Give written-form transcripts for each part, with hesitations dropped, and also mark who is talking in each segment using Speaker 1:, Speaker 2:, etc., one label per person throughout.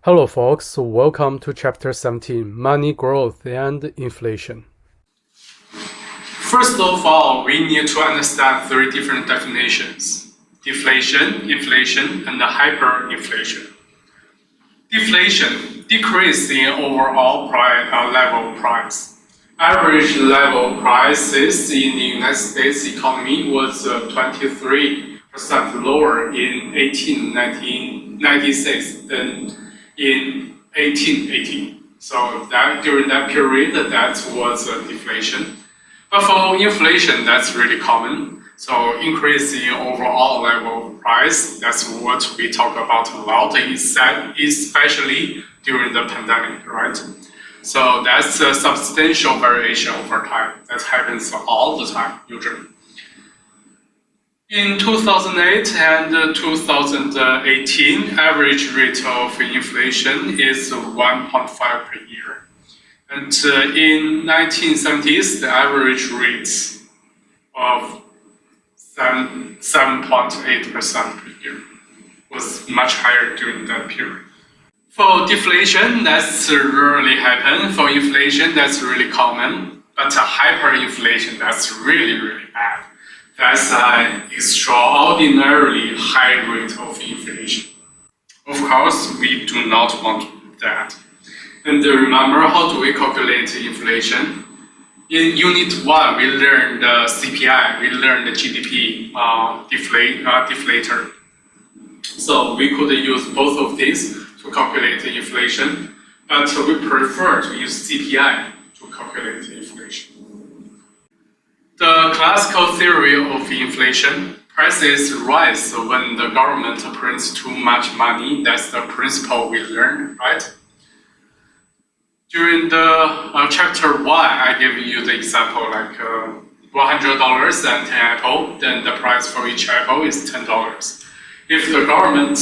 Speaker 1: Hello folks, welcome to chapter 17, Money Growth and Inflation.
Speaker 2: First of all, we need to understand three different definitions: deflation, inflation, and hyperinflation. Deflation, decrease in overall level price. Average level prices in the United States economy was 23% lower in 1896 than in 1880. So that during that period, that was deflation. But for inflation, that's really common. So increase in overall level price, that's what we talk about a lot, especially during the pandemic, right? So that's a substantial variation over time. That happens all the time, usually. In 2008 and 2018, average rate of inflation is 1.5 per year. And in 1970s, the average rate of 7.8% per year was much higher during that period. For deflation, that's rarely happen. For inflation, that's really common. But hyperinflation, that's really, really bad. That's an extraordinarily high rate of inflation. Of course, we do not want that. And remember, how do we calculate inflation? In Unit 1, we learned the CPI, we learned the GDP deflator. So we could use both of these to calculate the inflation, but we prefer to use CPI to calculate the inflation. The classical theory of inflation: prices rise when the government prints too much money. That's the principle we learned, right? During the chapter 1, I gave you the example like $100 and 10 apple, then the price for each apple is $10. If the government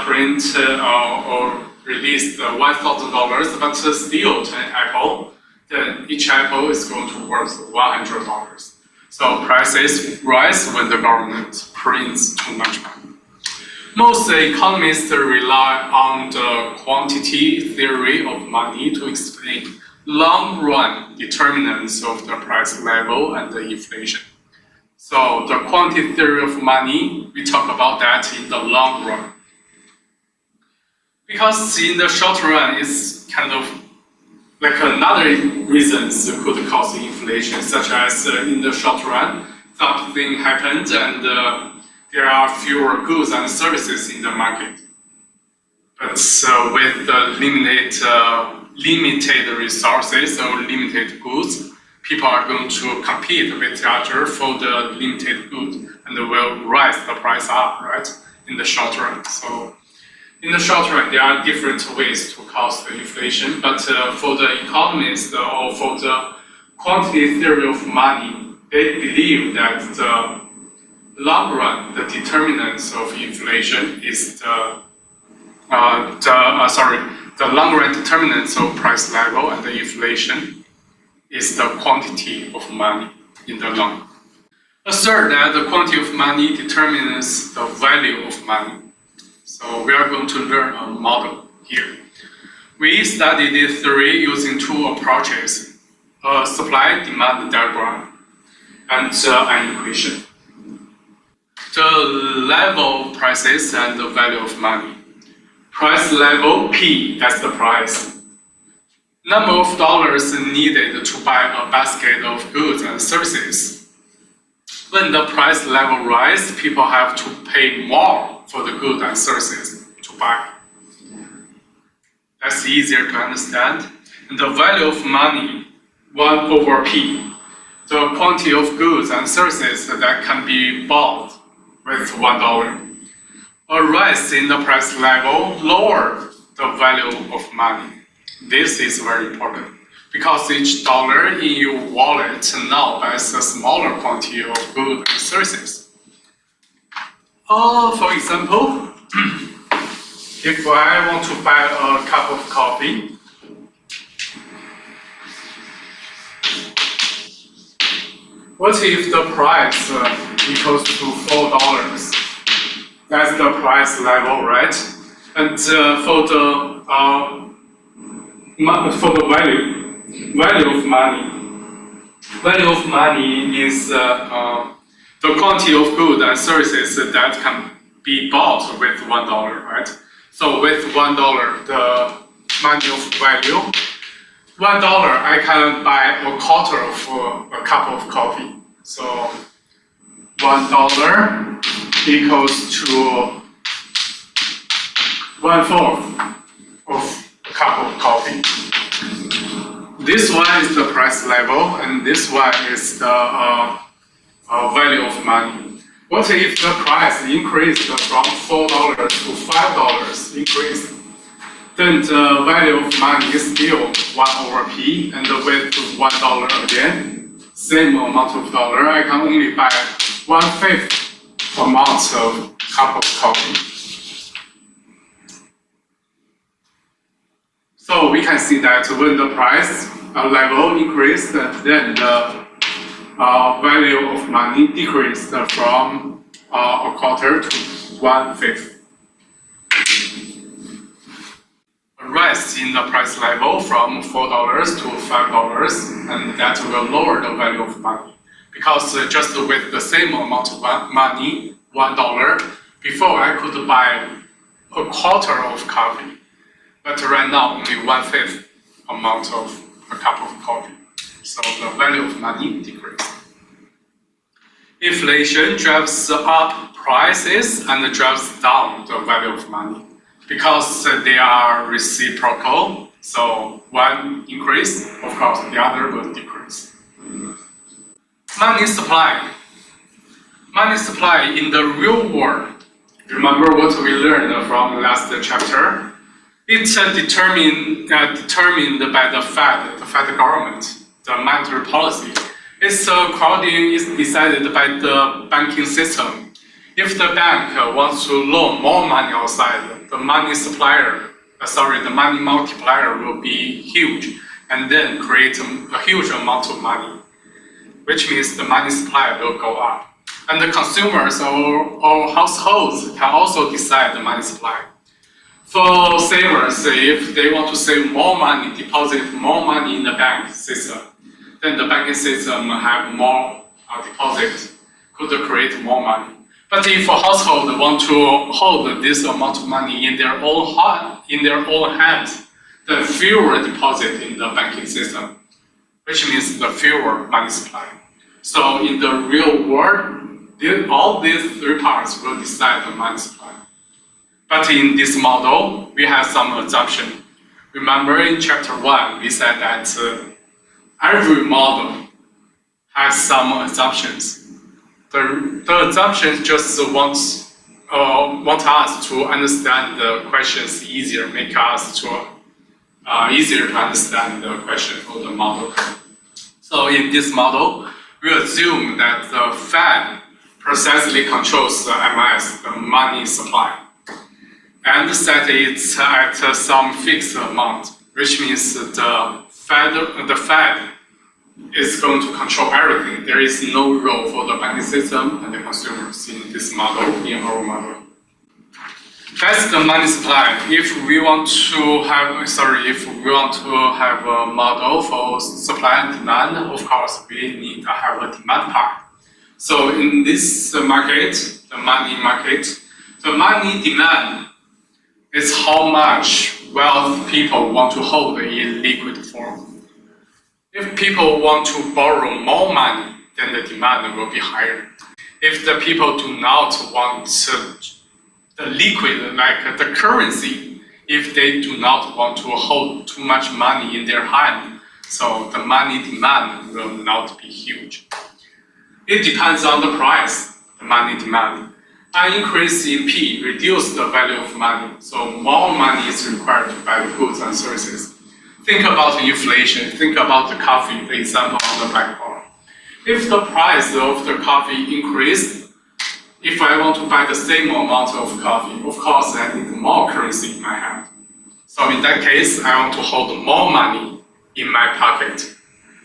Speaker 2: print or release $1,000 but still 10 apple, then each apple is going to worth $100. So prices rise when the government prints too much money. Most economists rely on the quantity theory of money to explain long-run determinants of the price level and the inflation. So the quantity theory of money, we talk about that in the long run. Because in the short run, it's kind of like another reasons could cause inflation, such as in the short run, something happened and there are fewer goods and services in the market. But with the limited resources or limited goods, people are going to compete with each other for the limited good and will rise the price up, right, in the short run. So in the short run, there are different ways to cause the inflation, but for the economists or for the quantity theory of money, they believe that the long run, the determinants of inflation is the long run determinants of price level, and the inflation is the quantity of money in the long run. Assert that the quantity of money determines the value of money. So we are going to learn a model here. We studied this theory using two approaches: a supply-demand diagram and an equation. The level of prices and the value of money. Price level, P, that's the price. Number of dollars needed to buy a basket of goods and services. When the price level rises, people have to pay more for the goods and services to buy. That's easier to understand. And the value of money, 1 over P. The quantity of goods and services that can be bought with $1. A rise in the price level lowers the value of money. This is very important because each dollar in your wallet now buys a smaller quantity of goods and services. For example, if I want to buy a cup of coffee, what if the price equals to $4? That's the price level, right? And for the for the value of money. Value of money is the quantity of goods and services that can be bought with $1, right? So with $1, the money of value, $1 I can buy a quarter of a cup of coffee. So $1 equals to 1/4 of a cup of coffee. This one is the price level, and this one is the value of money. What if the price increased from $4 to $5 increased? Then the value of money is still 1/p, and with $1 again, same amount of dollar, I can only buy 1/5 amount of cup of coffee. So we can see that when the price level increased, then the value of money decreased from a quarter to 1/5. A rise in the price level from $4 to $5, and that will lower the value of money. Because just with the same amount of money, $1, before I could buy a quarter of coffee. But right now, only 1/5 amount of a cup of coffee. So the value of money decreased. Inflation drives up prices and drives down the value of money because they are reciprocal. So one increase, of course, the other will decrease. Money supply. Money supply in the real world. Remember what we learned from last chapter? It's determined by the Fed government, the monetary policy. Its crowding is decided by the banking system. If the bank wants to loan more money outside, the money multiplier will be huge, and then create a huge amount of money, which means the money supply will go up. And the consumers or households can also decide the money supply. For savers, if they want to save more money, deposit more money in the bank system, then the banking system have more deposit, could create more money. But if a household want to hold this amount of money in their own hands, then fewer deposit in the banking system, which means the fewer money supply. So in the real world, all these three parts will decide the money supply. But in this model, we have some assumption. Remember in chapter 1, we said that every model has some assumptions. The assumptions just want us to understand the questions easier, make us easier to understand the question or the model. So in this model, we assume that the Fed precisely controls the MS, the money supply, and set it at some fixed amount, which means the Fed is going to control everything. There is no role for the banking system and the consumers in this model, in our model. That's the money supply. If we want to have a model for supply and demand, of course, we need to have a demand part. So in this market, the money demand is how much wealth people want to hold in liquid form. If people want to borrow more money, then the demand will be higher. If the people do not want the liquid, like the currency, if they do not want to hold too much money in their hand, so the money demand will not be huge. It depends on the price, the money demand. An increase in P reduces the value of money, so more money is required to buy the goods and services. Think about inflation, think about the coffee, the example on the blackboard. If the price of the coffee increased, if I want to buy the same amount of coffee, of course I need more currency in my hand. So in that case, I want to hold more money in my pocket,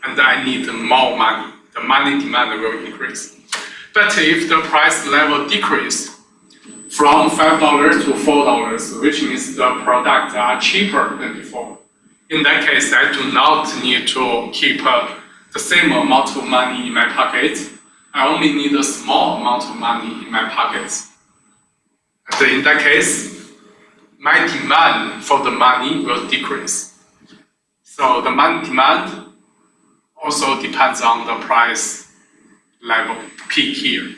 Speaker 2: and I need more money. The money demand will increase. But if the price level decreased from $5 to $4, which means the products are cheaper than before, In that case, I do not need to keep the same amount of money in my pocket. I only need a small amount of money in my pockets. And in that case, my demand for the money will decrease. So the money demand also depends on the price level, P here.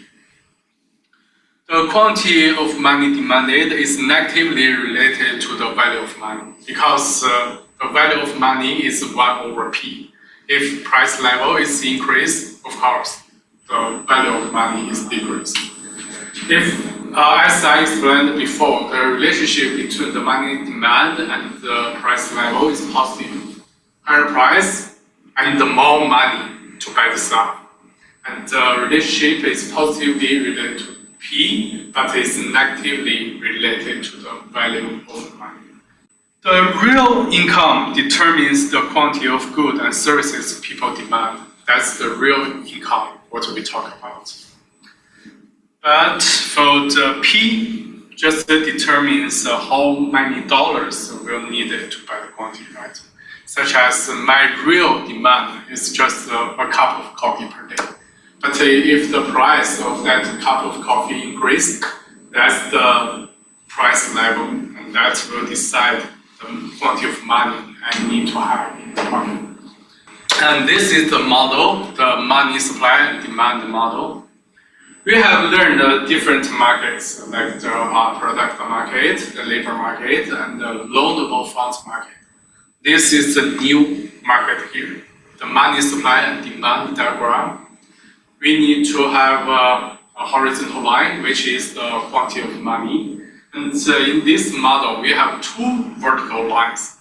Speaker 2: The quantity of money demanded is negatively related to the value of money because the value of money is 1 over P. If price level is increased, of course, the value of money is decreased. If, as I explained before, the relationship between the money demand and the price level is positive. Higher price, I need more money to buy the stuff. And the relationship is positively related to P, but is negatively related to the value of money. The real income determines the quantity of goods and services people demand. That's the real income, what we talk about. But for the P, just determines how many dollars will needed to buy the quantity, right? Such as my real demand is just a cup of coffee per day. But if the price of that cup of coffee increases, that's the price level, and that will decide the quantity of money I need to have in the market. And this is the model, the money supply and demand model. We have learned different markets, like the product market, the labor market, and the loanable funds market. This is the new market here, the money supply and demand diagram. We need to have a horizontal line, which is the quantity of money. And in this model, we have 2 vertical lines.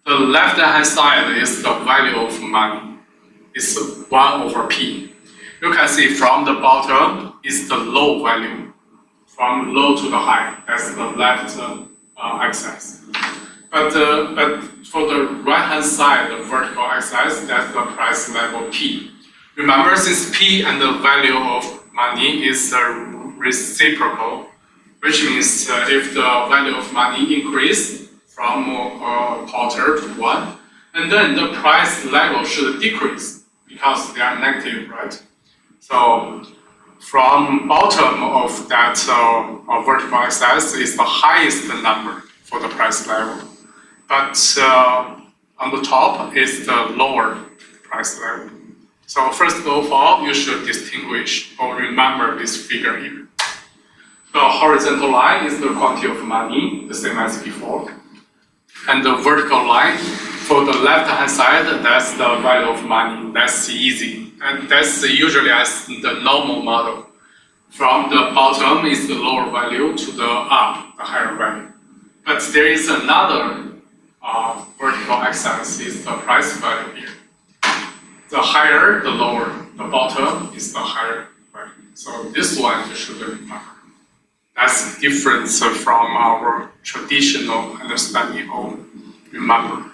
Speaker 2: The left-hand side is the value of money. It's 1 over P. You can see from the bottom is the low value. From low to the high, that's the left axis. But for the right-hand side, the vertical axis, that's the price level P. Remember, since P and the value of money is reciprocal, which means if the value of money increase from quarter to 1, and then the price level should decrease because they are negative, right? So from bottom of that vertical axis is the highest number for the price level, but on the top is the lower price level. So first of all, you should distinguish or remember this figure here. The horizontal line is the quantity of money, the same as before. And the vertical line, for the left-hand side, that's the value of money. That's easy. And that's usually as the normal model. From the bottom is the lower value to the up, the higher value. But there is another vertical axis, is the price value here. The higher, the lower. The bottom is the higher value. So this one you should remember. That's different from our traditional understanding of remember.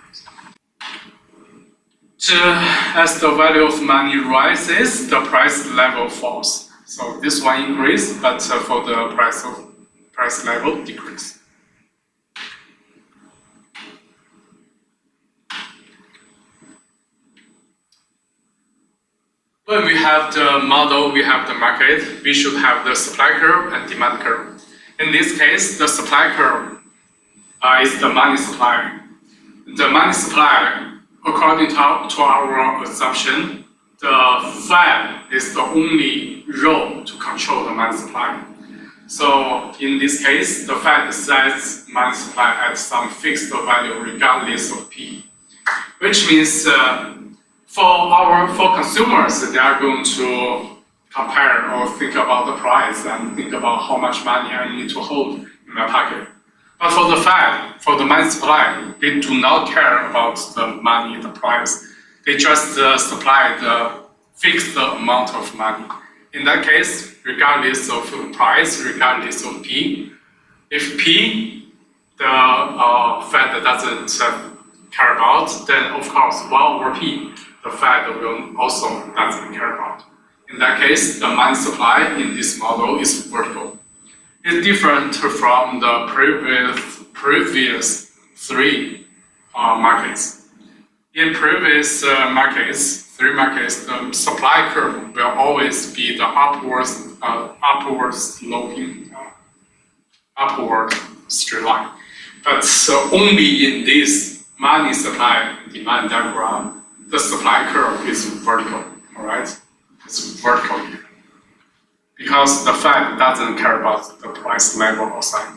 Speaker 2: As the value of money rises, the price level falls. So this one increase, but for the price level decrease. When we have the model, we have the market, we should have the supply curve and demand curve. In this case, the supply curve is the money supply. The money supply, according to our assumption, the Fed is the only role to control the money supply. So in this case, the Fed sets money supply at some fixed value regardless of P, which means for consumers, they are going to compare or think about the price and think about how much money I need to hold in my pocket. But for the Fed, for the money supply, they do not care about the money, the price. They just supply the fixed amount of money. In that case, regardless of price, regardless of P, if P, the Fed doesn't care about, then of course 1 over P, the Fed will also doesn't care about. In that case, the money supply in this model is vertical. It's different from the previous 3 markets. In previous markets, three markets, the supply curve will always be the upward sloping, upward straight line. But only in this money supply demand diagram, the supply curve is vertical. All right, it's vertical here because the Fed doesn't care about the price level outside.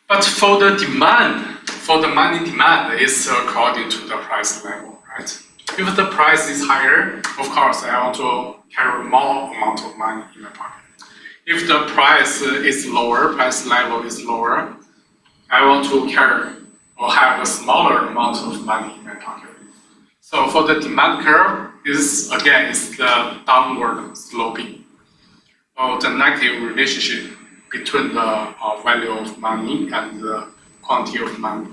Speaker 2: But for the demand, for the money demand, it's according to the price level, right? If the price is higher, of course, I want to carry more amount of money in my pocket. If the price is lower, price level is lower, I want to carry or have a smaller amount of money in my pocket. So for the demand curve, is again is the downward sloping, or the negative relationship between the value of money and the quantity of money.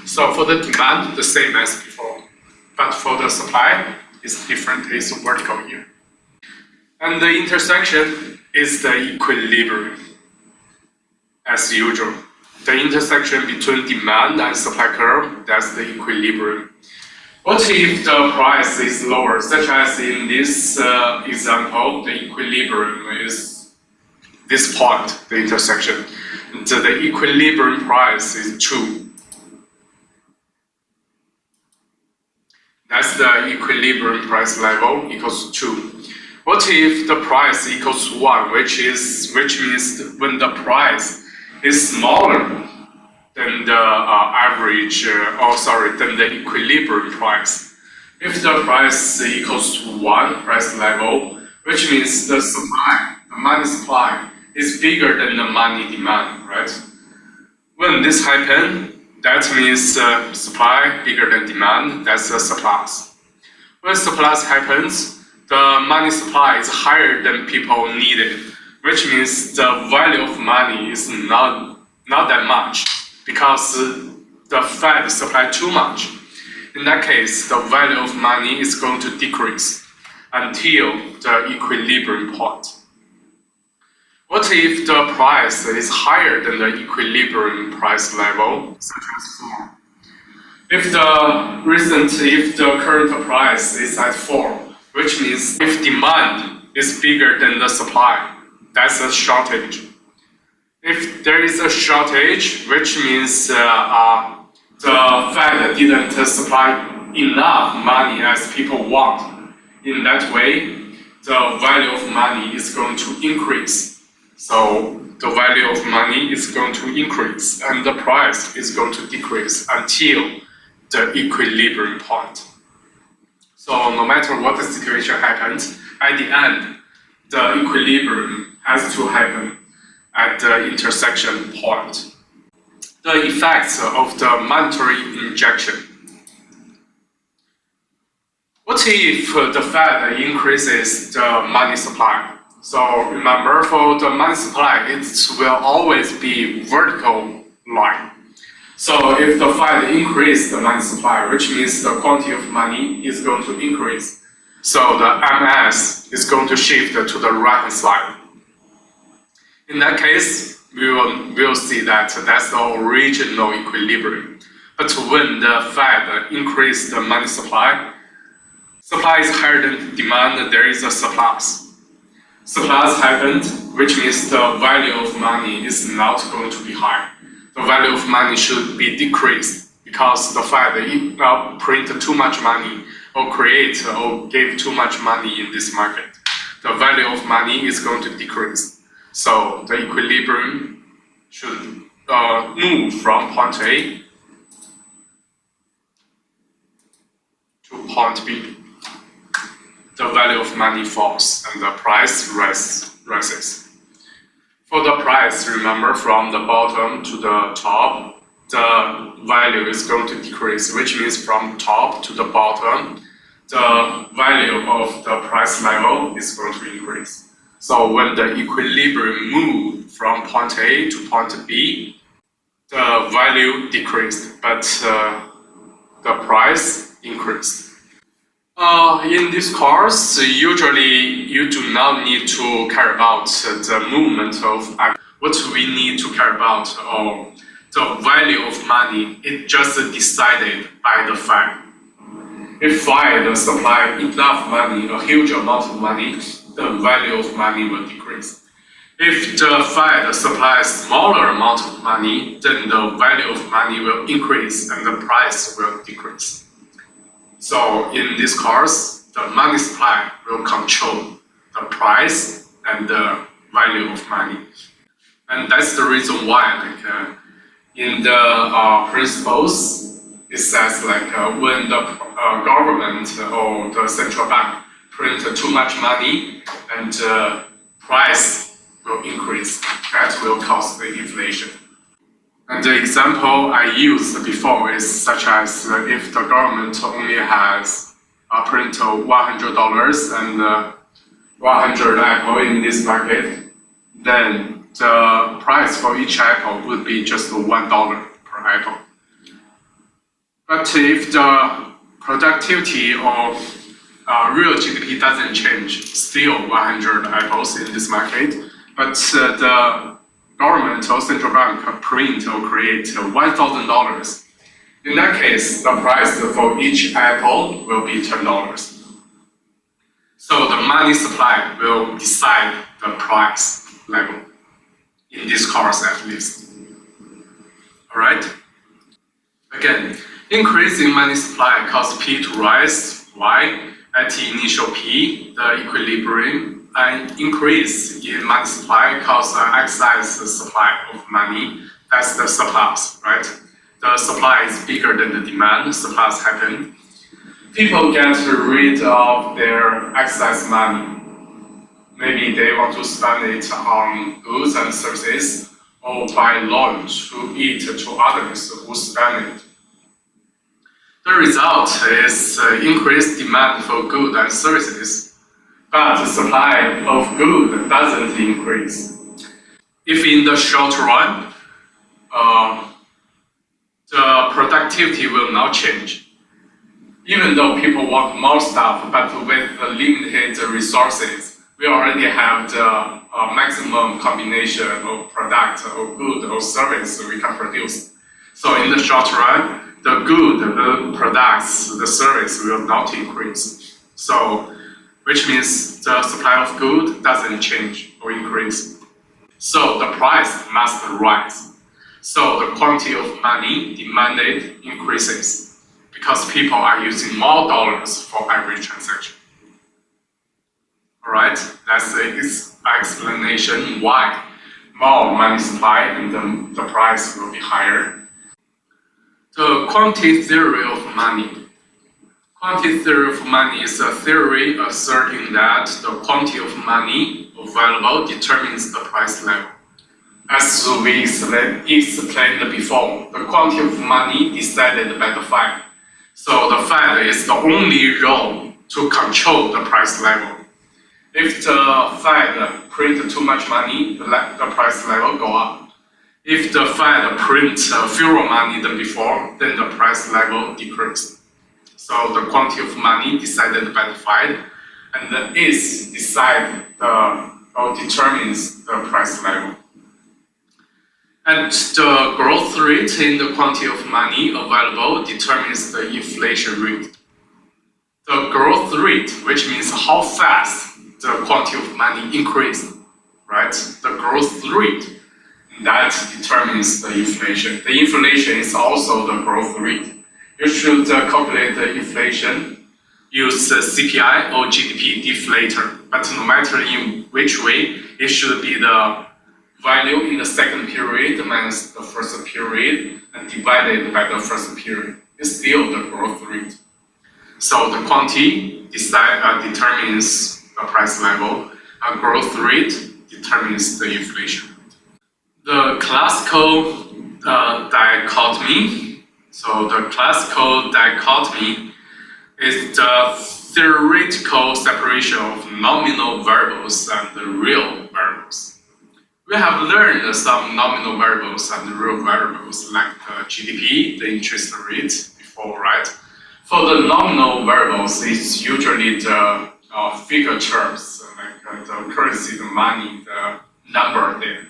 Speaker 2: So for the demand, the same as before, but for the supply, it's different. It's vertical here, and the intersection is the equilibrium, as usual. The intersection between demand and supply curve, that's the equilibrium. What if the price is lower, such as in this example, the equilibrium is this point, the intersection. The equilibrium price is 2. That's the equilibrium price level equals 2. What if the price equals 1, which means when the price is smaller than the than the equilibrium price? If the price equals to 1 price level, which means the supply, the money supply, is bigger than the money demand, right? When this happens, that means supply bigger than demand, that's a surplus. When surplus happens, the money supply is higher than people need it, which means the value of money is not that much because the Fed supply too much. In that case, the value of money is going to decrease until the equilibrium point. What if the price is higher than the equilibrium price level, such as 4? If the current price is at 4, which means if demand is bigger than the supply, that's a shortage. If there is a shortage, which means the Fed didn't supply enough money as people want, in that way, the value of money is going to increase. So the value of money is going to increase and the price is going to decrease until the equilibrium point. So no matter what the situation happens, at the end, the equilibrium has to happen at the intersection point. The effects of the monetary injection. What if the Fed increases the money supply? So remember, for the money supply, it will always be vertical line. So if the Fed increases the money supply, which means the quantity of money is going to increase, so the MS is going to shift to the right hand side. In that case, we'll see that that's the original equilibrium. But when the Fed increases the money supply is higher than demand, there is a surplus. Surplus happened, which means the value of money is not going to be high. The value of money should be decreased because the Fed print too much money or create or give too much money in this market. The value of money is going to decrease. So the equilibrium should move from point A to point B. The value of money falls and the price rises. For the price, remember, from the bottom to the top, the value is going to decrease, which means from top to the bottom, the value of the price level is going to increase. So when the equilibrium moves from point A to point B, the value decreased, but the price increased. In this course, usually you do not need to care about the movement of what we need to care about or the value of money is just decided by the Fed. If Fed supply enough money, a huge amount of money, the value of money will decrease. If the Fed supplies smaller amount of money, then the value of money will increase and the price will decrease. So in this course, the money supply will control the price and the value of money. And that's the reason why in the principles, it says when the government or the central bank print too much money and price will increase, that will cause the inflation. And the example I used before is such as if the government only has print $100 and 100 apple in this market, then the price for each apple would be just $1 per apple. But if the productivity of real GDP doesn't change, still 100 apples in this market, but the government or central bank print or create $1,000. In that case, the price for each apple will be $10. So the money supply will decide the price level, in this course at least. Alright? Again, increase in money supply causes P to rise. Why? At the initial P, the equilibrium, an increase in money supply causes excess supply of money. That's the surplus, right? The supply is bigger than the demand, surplus happen. People get rid of their excess money. Maybe they want to spend it on goods and services or buy loans to eat to others who spend it. The result is increased demand for goods and services, but the supply of goods doesn't increase. If in the short run, the productivity will not change. Even though people want more stuff, but with the limited resources, we already have the maximum combination of product or good or service we can produce. So in the short run, the good, the products, the service will not increase. So, which means the supply of good doesn't change or increase. So the price must rise. So the quantity of money demanded increases because people are using more dollars for every transaction. Alright, that's the explanation why more money supply and the price will be higher. The quantity theory of money. Quantity theory of money is a theory asserting that the quantity of money available determines the price level. As we explained before, the quantity of money decided by the Fed. So the Fed is the only role to control the price level. If the Fed print too much money, the price level go up. If the Fed prints fewer money than before, then the price level decreases. So the quantity of money decided by the Fed, and is determines the price level. And the growth rate in the quantity of money available determines the inflation rate. The growth rate, which means how fast the quantity of money increases, right? The growth rate, that determines the inflation. The inflation is also the growth rate. You should calculate the inflation, use CPI or GDP deflator. But no matter in which way, it should be the value in the second period minus the first period and divided by the first period. It's still the growth rate. So the quantity determines the price level. A growth rate determines the inflation rate. The classical dichotomy. So the classical dichotomy is the theoretical separation of nominal variables and the real variables. We have learned some nominal variables and real variables like the GDP, the interest rate before, right? For the nominal variables, it's usually the figure terms, like the currency, the money, the number there.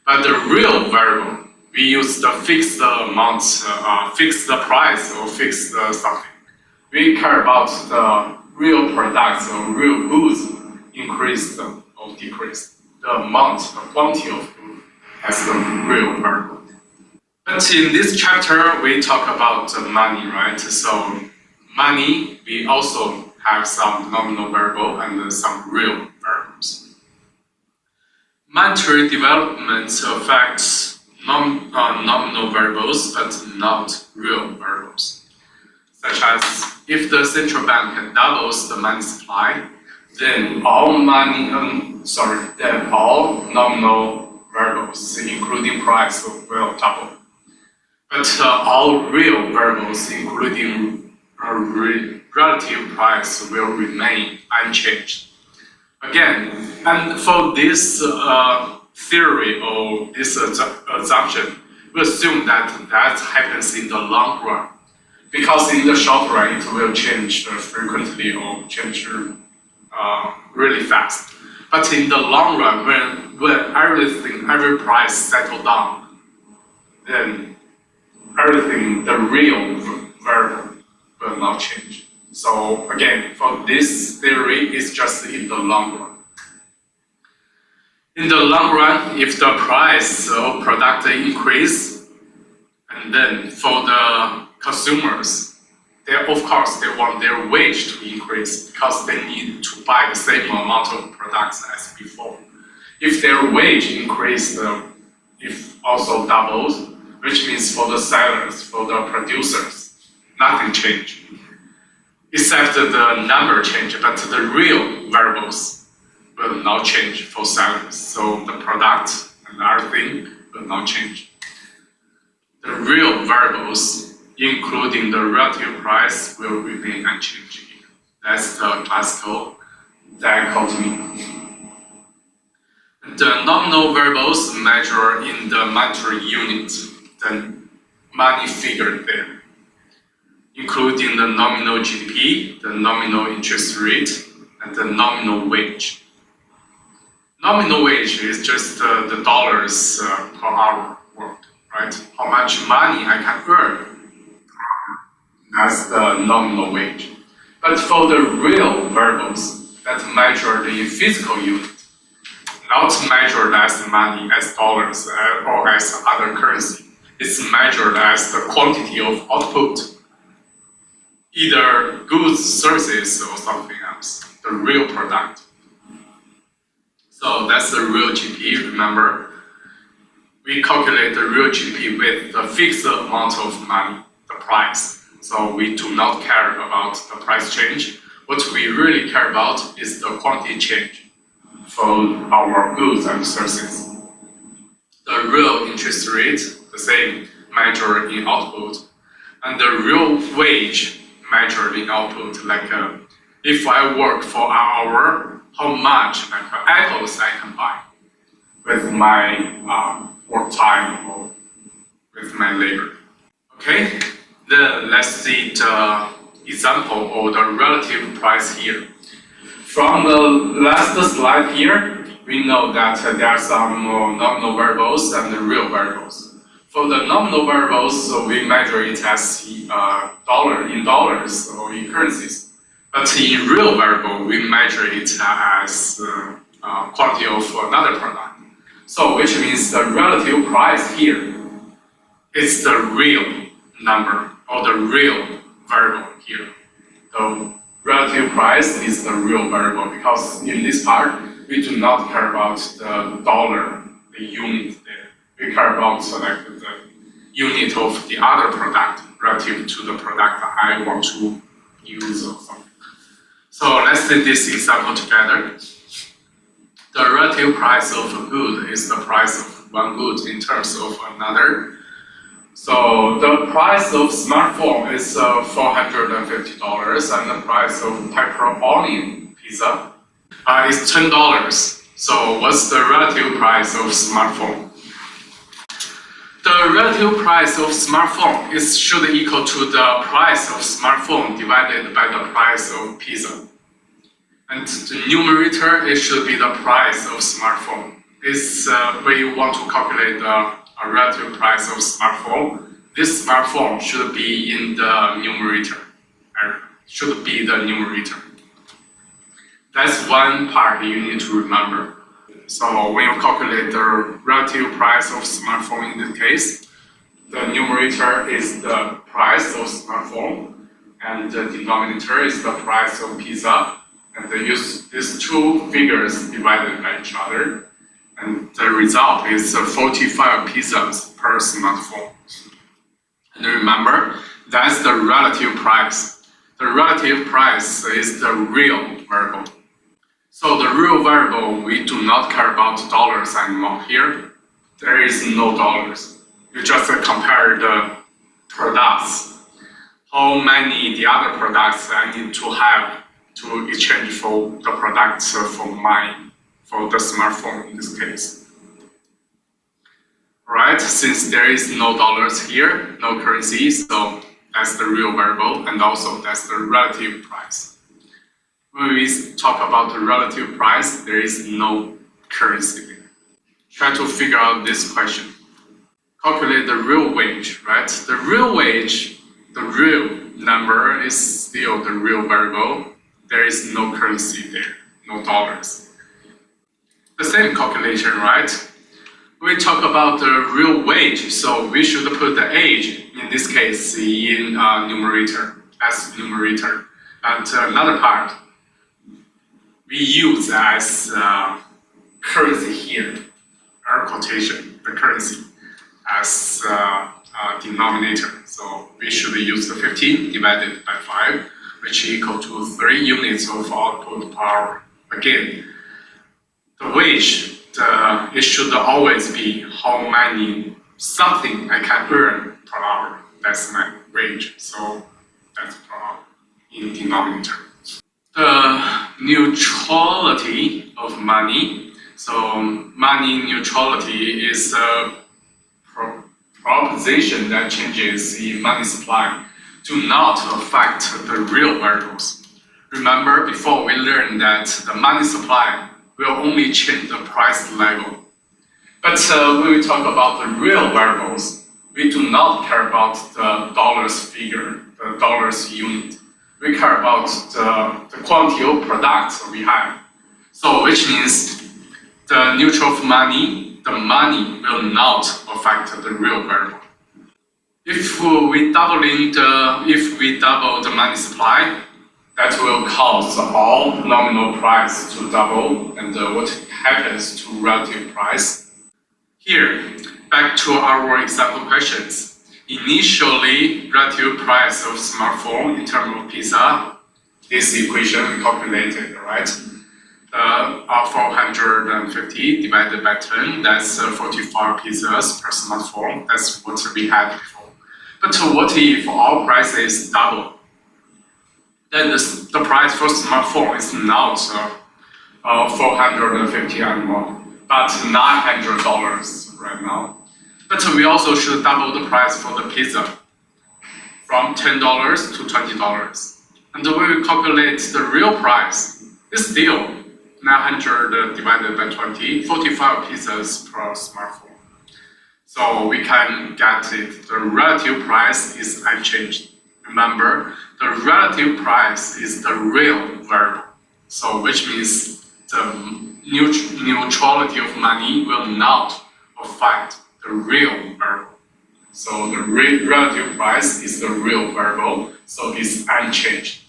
Speaker 2: But the real variable we use the fixed amount, fixed the price or fixed something. We care about the real products or real goods increased or decreased. The amount, the quantity of food has the real variable. But in this chapter, we talk about money, right? So money, we also have some nominal variable and some real variables. Monetary development affects nominal variables, but not real variables. Such as if the central bank doubles the money supply, then all nominal variables, including price, will double. But all real variables, including relative price, will remain unchanged. Again, and for this theory or this assumption, we assume that happens in the long run. Because in the short run, it will change frequently or change really fast. But in the long run, when every price settles down, then everything, the real variable, will not change. So again, for this theory, it's just in the long run. In the long run, if the price of product increase, and then for the consumers, of course they want their wage to increase because they need to buy the same amount of products as before. If their wage increase, if also doubles, which means for the sellers, for the producers, nothing changed. Except the number change, but the real variables will not change for sellers. So the product and everything will not change. The real variables, including the relative price, will remain unchanged. That's the classical dichotomy. The nominal variables measure in the monetary unit, the money figure there, including the nominal GDP, the nominal interest rate, and the nominal wage. Nominal wage is just the dollars per hour worked, right? How much money I can earn. That's the nominal wage. But for the real variables that measure the physical unit, not measured as money, as dollars, or as other currency, it's measured as the quantity of output, either goods, services, or something else, the real product. So that's the real GDP, remember? We calculate the real GDP with the fixed amount of money, the price. So we do not care about the price change. What we really care about is the quantity change for our goods and services. The real interest rate, the same, measured in output, and the real wage measured in output, like if I work for an hour, how much apples I can buy with my work time or with my labor. Okay, then let's see the example or the relative price here. From the last slide here, we know that there are some nominal variables and the real variables. For the nominal variables, we measure it as in dollars or in currencies. But in real variable, we measure it as quantity of another product. So which means the relative price here is the real number or the real variable here. The relative price is the real variable because in this part, we do not care about the dollar, the unit there. We care about the unit of the other product relative to the product I want to use or something. So let's take this example together. The relative price of a good is the price of one good in terms of another. So the price of smartphone is $450 and the price of pepperoni pizza is $10. So what's the relative price of smartphone? The relative price of smartphone should equal to the price of smartphone divided by the price of pizza. And the numerator, it should be the price of smartphone. We want to calculate the a relative price of smartphone, this smartphone should be in the numerator. Should be the numerator. That's one part you need to remember. So when you calculate the relative price of smartphone in this case, the numerator is the price of smartphone, and the denominator is the price of pizza. And they use these two figures divided by each other. And the result is 45 pizzas per smartphone. And remember, that's the relative price. The relative price is the real variable. So the real variable, we do not care about dollars anymore here. There is no dollars. You just compare the products. How many the other products I need to have to exchange for the products for the smartphone in this case. Right, since there is no dollars here, no currency, so that's the real variable, and also that's the relative price. When we talk about the relative price, there is no currency there. Try to figure out this question. Calculate the real wage, right? The real wage, the real number is still the real variable. There is no currency there, no dollars. The same calculation, right? We talk about the real wage, so we should put the age, in this case, in numerator, as numerator. And another part, we use as currency here, our quotation, the currency, as denominator. So we should use the 15 divided by 5, which equal to 3 units of output power. Again, the wage, it should always be how many something I can earn per hour. That's my wage. So that's per hour in denominator. The neutrality of money. So money neutrality is a proposition that changes in money supply do not affect the real variables. Remember, before we learned that the money supply will only change the price level. But when we talk about the real variables, we do not care about the dollars figure, the dollars unit. We care about the quantity of products we have. So which means the neutral of money, the money will not affect the real variable. If we double the money supply, that will cause all nominal price to double, and what happens to relative price? Here, back to our example questions. Initially, relative price of smartphone in terms of pizza, this equation we calculated, right? 450 divided by 10, that's 45 pizzas per smartphone. That's what we had before. But what if all prices double? Then the price for smartphone is not 450 anymore, but $900 right now. But we also should double the price for the pizza from $10 to $20. And when we calculate the real price, it's still 900 divided by 20, 45 pizzas per smartphone. So we can get it. The relative price is unchanged. Remember, the relative price is the real variable. So which means the neutrality of money will not affect the real variable. So the relative price is the real variable, so it's unchanged,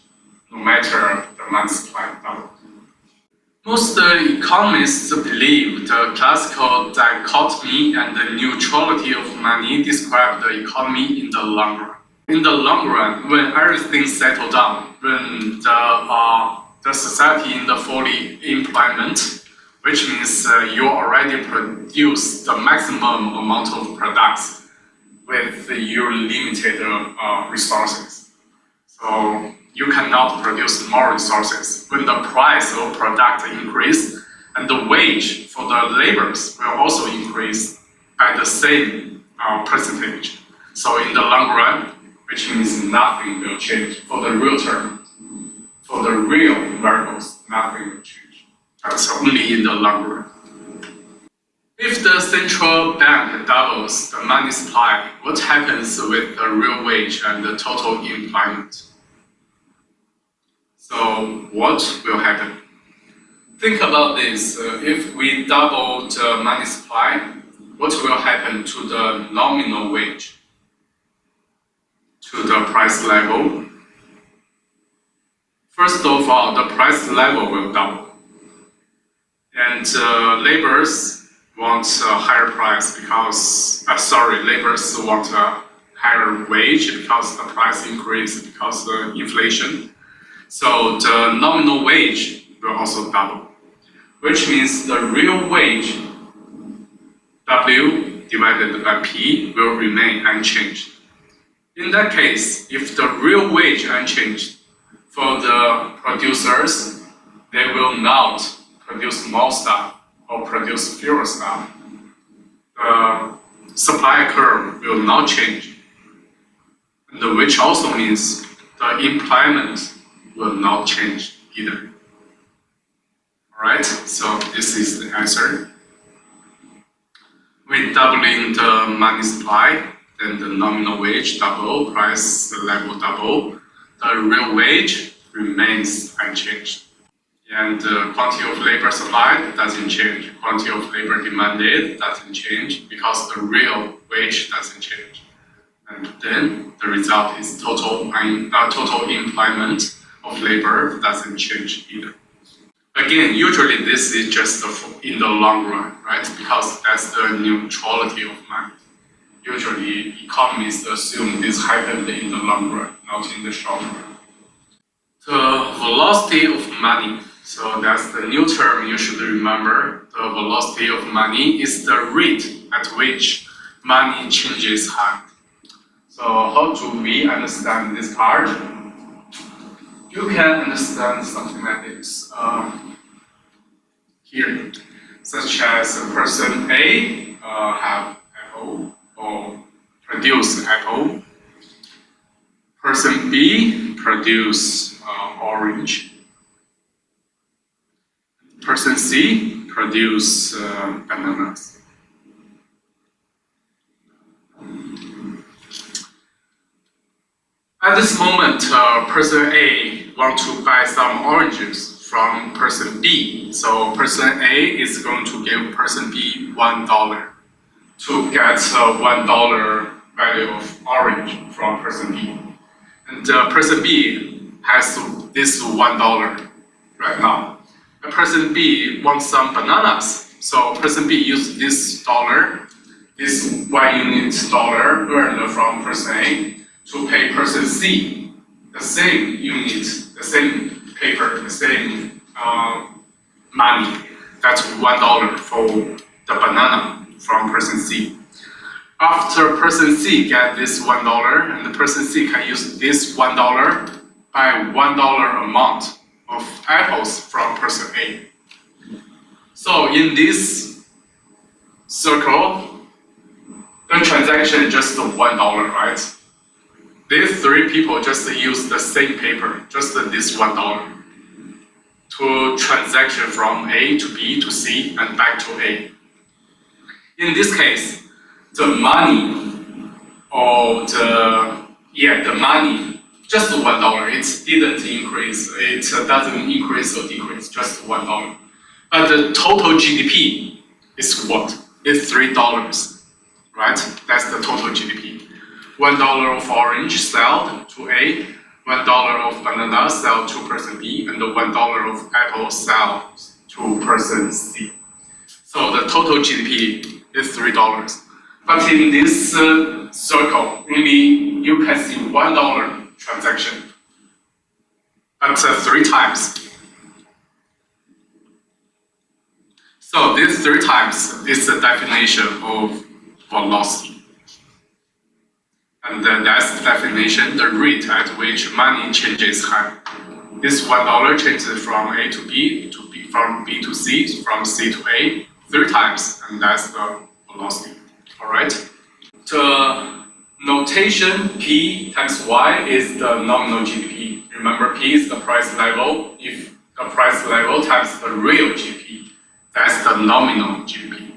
Speaker 2: no matter the money supply double. Most economists believe the classical dichotomy and the neutrality of money describe the economy in the long run. In the long run, when everything settles down, when the society in the fully employment, which means you already produce the maximum amount of products with your limited resources. So you cannot produce more resources. When the price of product increase, and the wage for the laborers will also increase by the same percentage. So in the long run, which means nothing will change for the real term. For the real variables, nothing will change. That's only in the long run. If the central bank doubles the money supply, what happens with the real wage and the total employment? So what will happen? Think about this. If we double the money supply, what will happen to the nominal wage, to the price level? First of all, the price level will double. And laborers want a higher price because, laborers want a higher wage because the price increase because of the inflation. So the nominal wage will also double, which means the real wage, W divided by P, will remain unchanged. In that case, if the real wage unchanged, for the producers, they will not produce more stuff or produce fewer stuff. The supply curve will not change, and which also means the employment will not change either. Alright, so this is the answer. With doubling the money supply, then the nominal wage double, price level double, the real wage remains unchanged. And the quantity of labor supplied doesn't change. Quantity of labor demanded doesn't change because the real wage doesn't change. And then the result is total employment of labor doesn't change either. Again, usually this is just in the long run, right? Because that's the neutrality of money. Usually economists assume this happened in the long run, not in the short run. The velocity of money. So that's the new term you should remember. The velocity of money is the rate at which money changes hand. So how do we understand this part? You can understand something like this here, such as a person A have apple or produce apple. Person B produce orange. Person C produce bananas. At this moment, person A wants to buy some oranges from person B. So person A is going to give person B $1 to get $1 value of orange from person B. And person B has this $1 right now. And person B wants some bananas. So person B uses this dollar, this 1 unit dollar earned from person A to pay person C the same unit, the same paper, the same money. That's $1 for the banana from person C. After person C get this $1, and the person C can use this $1 buy $1 amount of apples from person A. So in this circle, the transaction is just $1, right? These three people just use the same paper, just this $1, to transaction from A to B to C and back to A. In this case, the money or the money, just $1. It didn't increase. It doesn't increase or decrease, just $1. But the total GDP is what? It's $3, right? That's the total GDP. $1 of orange sold to A, $1 of banana sold to person B, and the $1 of apple sold to person C. So the total GDP is $3. But in this circle, only you can see $1 transaction, but 3 times. So this 3 times is the definition of velocity. And that's the definition, the rate at which money changes hand. This $1 changes from A to B, from B to C, from C to A, 3 times, and that's the velocity. Alright? The notation P times Y is the nominal GDP. Remember, P is the price level. If the price level times the real GDP, that's the nominal GDP.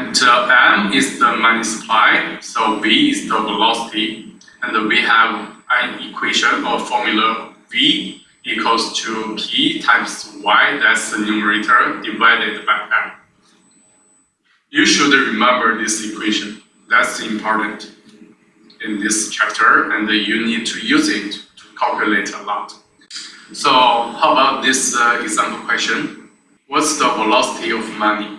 Speaker 2: And M is the money supply, so V is the velocity, and we have an equation or formula V equals to P times Y, that's the numerator, divided by M. You should remember this equation. That's important in this chapter, and you need to use it to calculate a lot. So how about this example question? What's the velocity of money?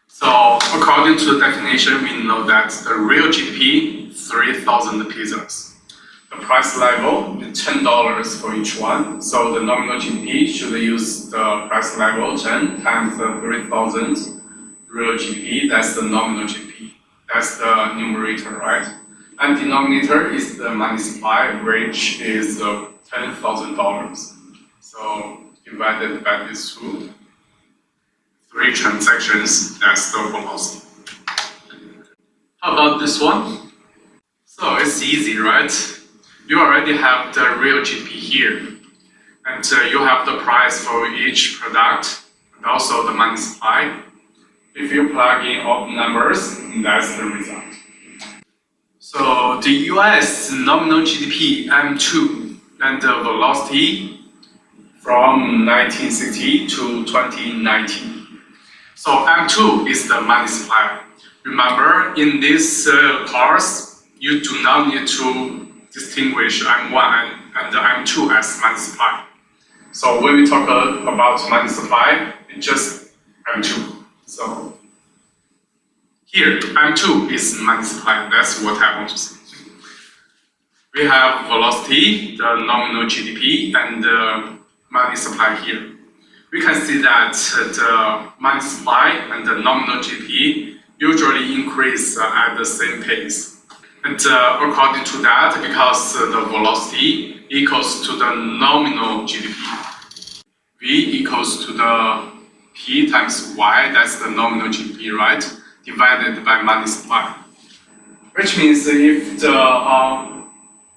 Speaker 2: So according to the definition, we know that the real GDP, 3,000 pizzas. The price level is $10 for each one. So the nominal GDP should use the price level 10 times the 3,000 real GDP. That's the nominal GDP. That's the numerator, right? And denominator is the money supply, which is $10,000. So divided by these two. 3 transactions, that's the velocity. How about this one? So it's easy, right? You already have the real GDP here, and you have the price for each product, and also the money supply. If you plug in all the numbers, that's the result. So the US nominal GDP M2 and the velocity from 1960 to 2019. So M2 is the money supply. Remember, in this course, you do not need to distinguish M1 and M2 as money supply. So when we talk about money supply, it's just M2. So here, M2 is money supply. That's what I want to say. We have velocity, the nominal GDP, and the money supply here. We can see that the money supply and the nominal GDP usually increase at the same pace. And according to that, because the velocity equals to the nominal GDP, V equals to the P times Y, that's the nominal GDP, right? Divided by money supply. Which means if the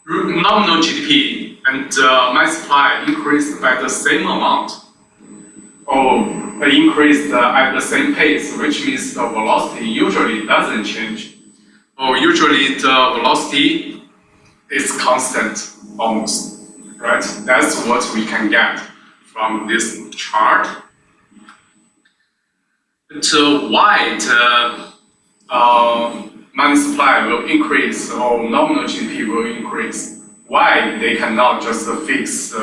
Speaker 2: nominal GDP and money supply increase by the same amount, or increased at the same pace, which means the velocity usually doesn't change. Or usually the velocity is constant almost, right? That's what we can get from this chart. To why the money supply will increase or nominal GDP will increase? Why they cannot just fix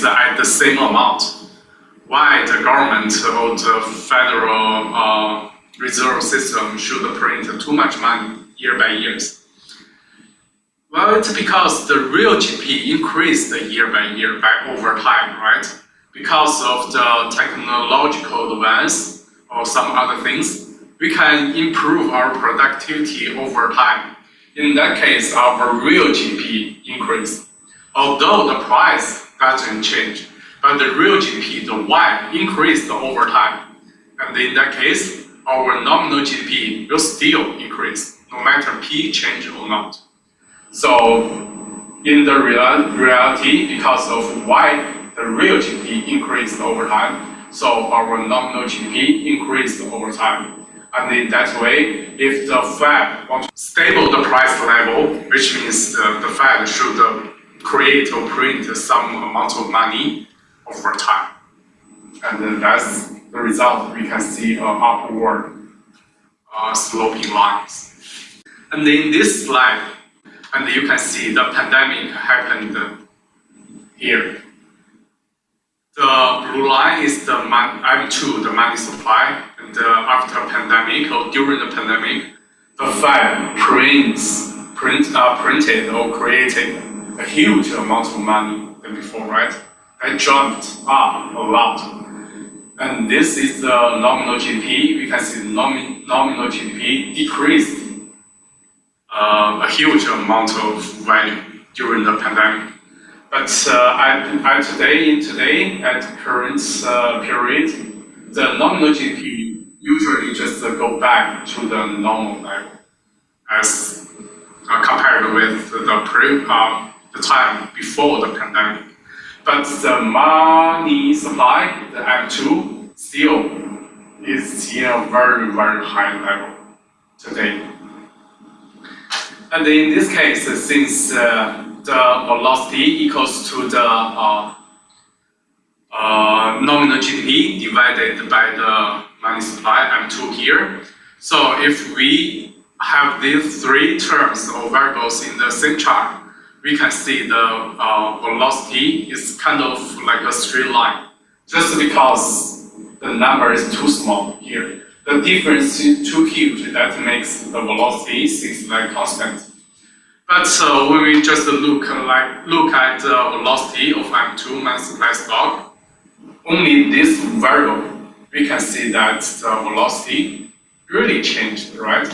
Speaker 2: at the same amount? Why the government or the federal reserve system should print too much money year by year? Well, it's because the real GDP increased year by year over time, right? Because of the technological advance or some other things, we can improve our productivity over time. In that case, our real GDP increased. Although the price doesn't change, but the real GDP, the Y, increased over time. And in that case, our nominal GDP will still increase, no matter P change or not. So, in the reality, because of Y, the real GDP increased over time, so our nominal GDP increased over time. And in that way, if the Fed wants to stable the price level, which means the Fed should create or print some amount of money over time. And that's the result. We can see upward sloping lines. And in this slide, and you can see the pandemic happened here. The blue line is the M2, the money supply, and after pandemic or during the pandemic, the Fed printed or created a huge amount of money than before, right? It jumped up a lot. And this is the nominal GDP. We can see the nominal GDP decreased a huge amount of value during the pandemic. But today, at the current period, the nominal GDP usually just go back to the normal level as compared with the time before the pandemic. But the money supply, the M2, still is in a very, very high level today. And in this case, since the velocity equals to the nominal GDP divided by the money supply, M2 here. So if we have these three terms or variables in the same chart, we can see the velocity is kind of like a straight line, just because the number is too small here. The difference is too huge, that makes the velocity seems like constant. But when we just look at the velocity of M2 money supply stock, only this variable, we can see that the velocity really changed, right?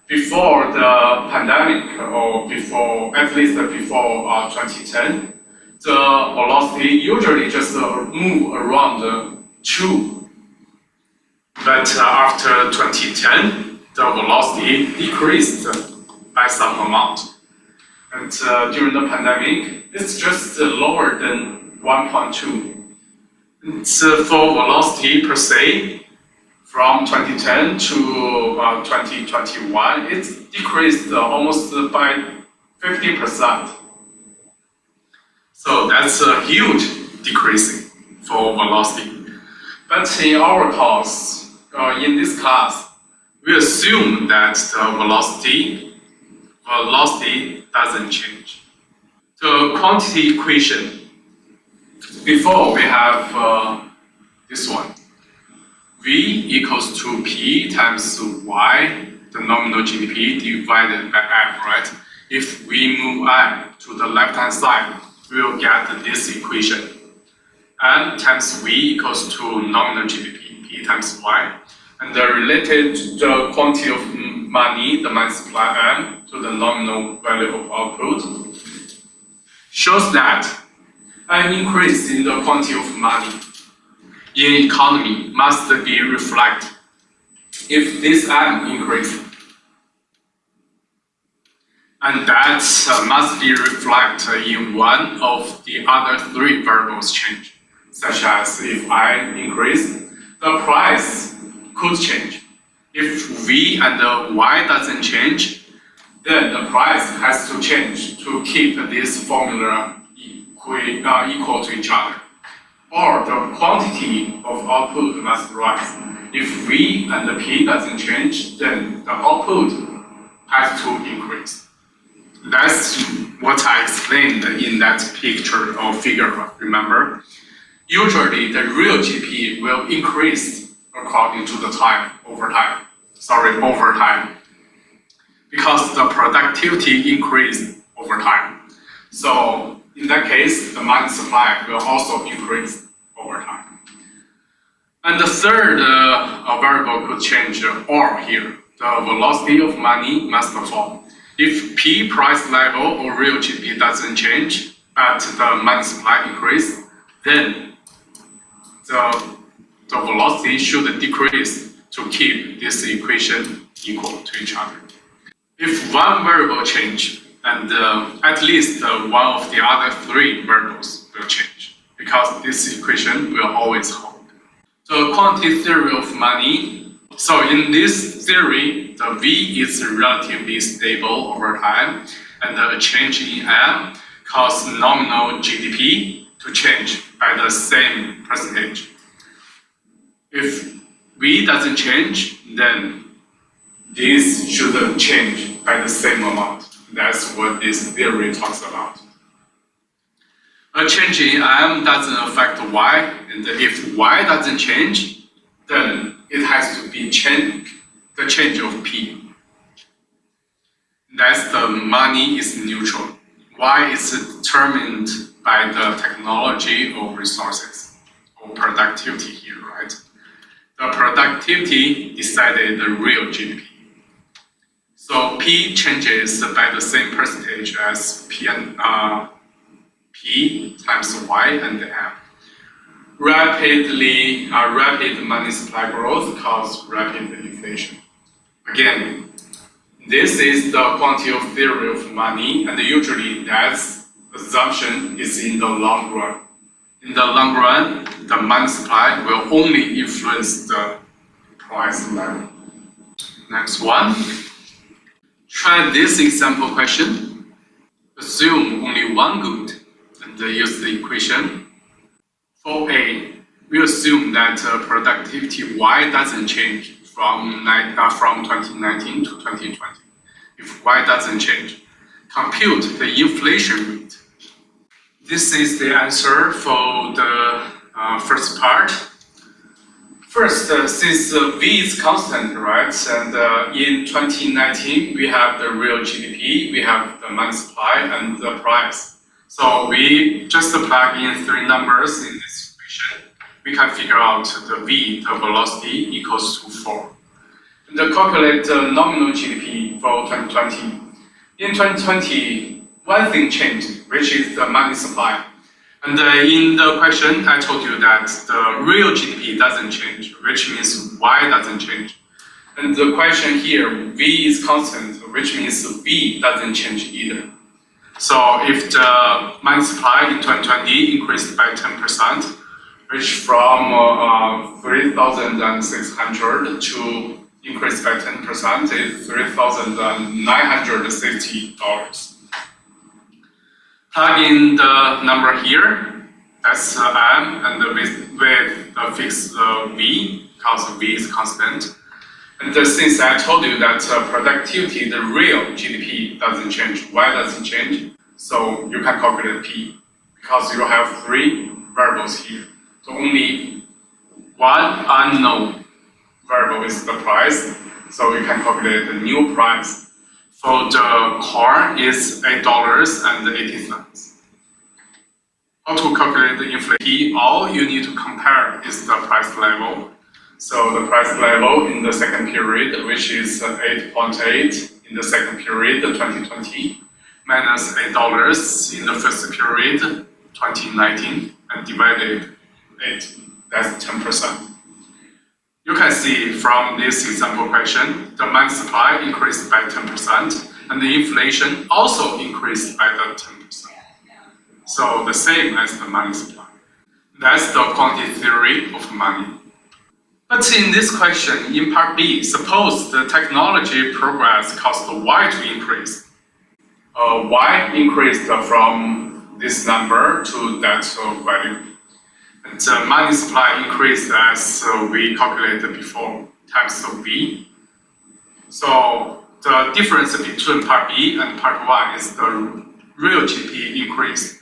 Speaker 2: Before the pandemic, or before, at least before 2010, the velocity usually just move around 2. But after 2010, the velocity decreased by some amount. And during the pandemic, it's just lower than 1.2. For velocity per se, from 2010 to 2021, it's decreased almost by 50%. So that's a huge decreasing for velocity. But in our course, in this class, we assume that the velocity doesn't change. The quantity equation, before we have this one. V equals to P times Y, the nominal GDP, divided by M, right? If we move M to the left-hand side, we will get this equation. M times V equals to nominal GDP, P times Y. And related the quantity of money, the money supply M, to the nominal value of output, shows that an increase in the quantity of money in economy must be reflected if this M increases. And that must be reflected in one of the other three variables change, such as if I increase, the price could change. If V and Y doesn't change, then the price has to change to keep this formula equal to each other. Or the quantity of output must rise. If V and P doesn't change, then the output has to increase. That's what I explained in that picture or figure, remember? Usually the real GP will increase according to the time, over time. Because the productivity increased over time. So in that case, the money supply will also increase over time. And the third variable could change or here. The velocity of money must fall. If P price level or real GDP doesn't change, but the money supply increase, then the velocity should decrease to keep this equation equal to each other. If one variable change, and at least one of the other three variables will change, because this equation will always hold. The quantity theory of money. So in this theory, the V is relatively stable over time, and the change in M causes nominal GDP to change by the same percentage. If V doesn't change, then this shouldn't change by the same amount. That's what this theory talks about. A change in M doesn't affect Y, and if Y doesn't change, then it has to be the change of P. That's the money is neutral. Y is determined by the technology or resources, or productivity here, right? The productivity decided the real GDP. So P changes by the same percentage as P times Y and M. Rapid money supply growth causes rapid inflation. Again, this is the quantity of theory of money, and usually that assumption is in the long run. In the long run, the money supply will only influence the price level. Next one. Try this example question. Assume only one good and use the equation. For A, we assume that productivity Y doesn't change from 2019 to 2020. If Y doesn't change, compute the inflation rate. This is the answer for the first part. First, since V is constant, right, and in 2019 we have the real GDP, we have the money supply and the price. So we just plug in three numbers in this equation. We can figure out the V, the velocity, equals to 4. And calculate the nominal GDP for 2020. In 2020, one thing changed, which is the money supply. And in the question, I told you that the real GDP doesn't change, which means Y doesn't change. And the question here, V is constant, which means V doesn't change either. So if the money supply in 2020 increased by 10%, which from 3,600 to increase by 10% is $3,960. Plug in the number here, that's M, and with the fixed V, because V is constant. And since I told you that productivity, the real GDP doesn't change, Y doesn't change, so you can calculate P, because you have three variables here. So only one unknown variable is the price, so you can calculate the new price. For the corn is $8.80. How to calculate the inflation? All you need to compare is the price level. So the price level in the second period, which is 8.8 in the second period, 2020, minus $8 in the first period, 2019, and divided 8. That's 10%. You can see from this example question, the money supply increased by 10%, and the inflation also increased by the 10%. So the same as the money supply. That's the quantity theory of money. But in this question, in part B, suppose the technology progress caused Y to increase. Y increased from this number to that value. And the money supply increased as we calculated before, times V. So the difference between part B and part 1 is the real GDP increase.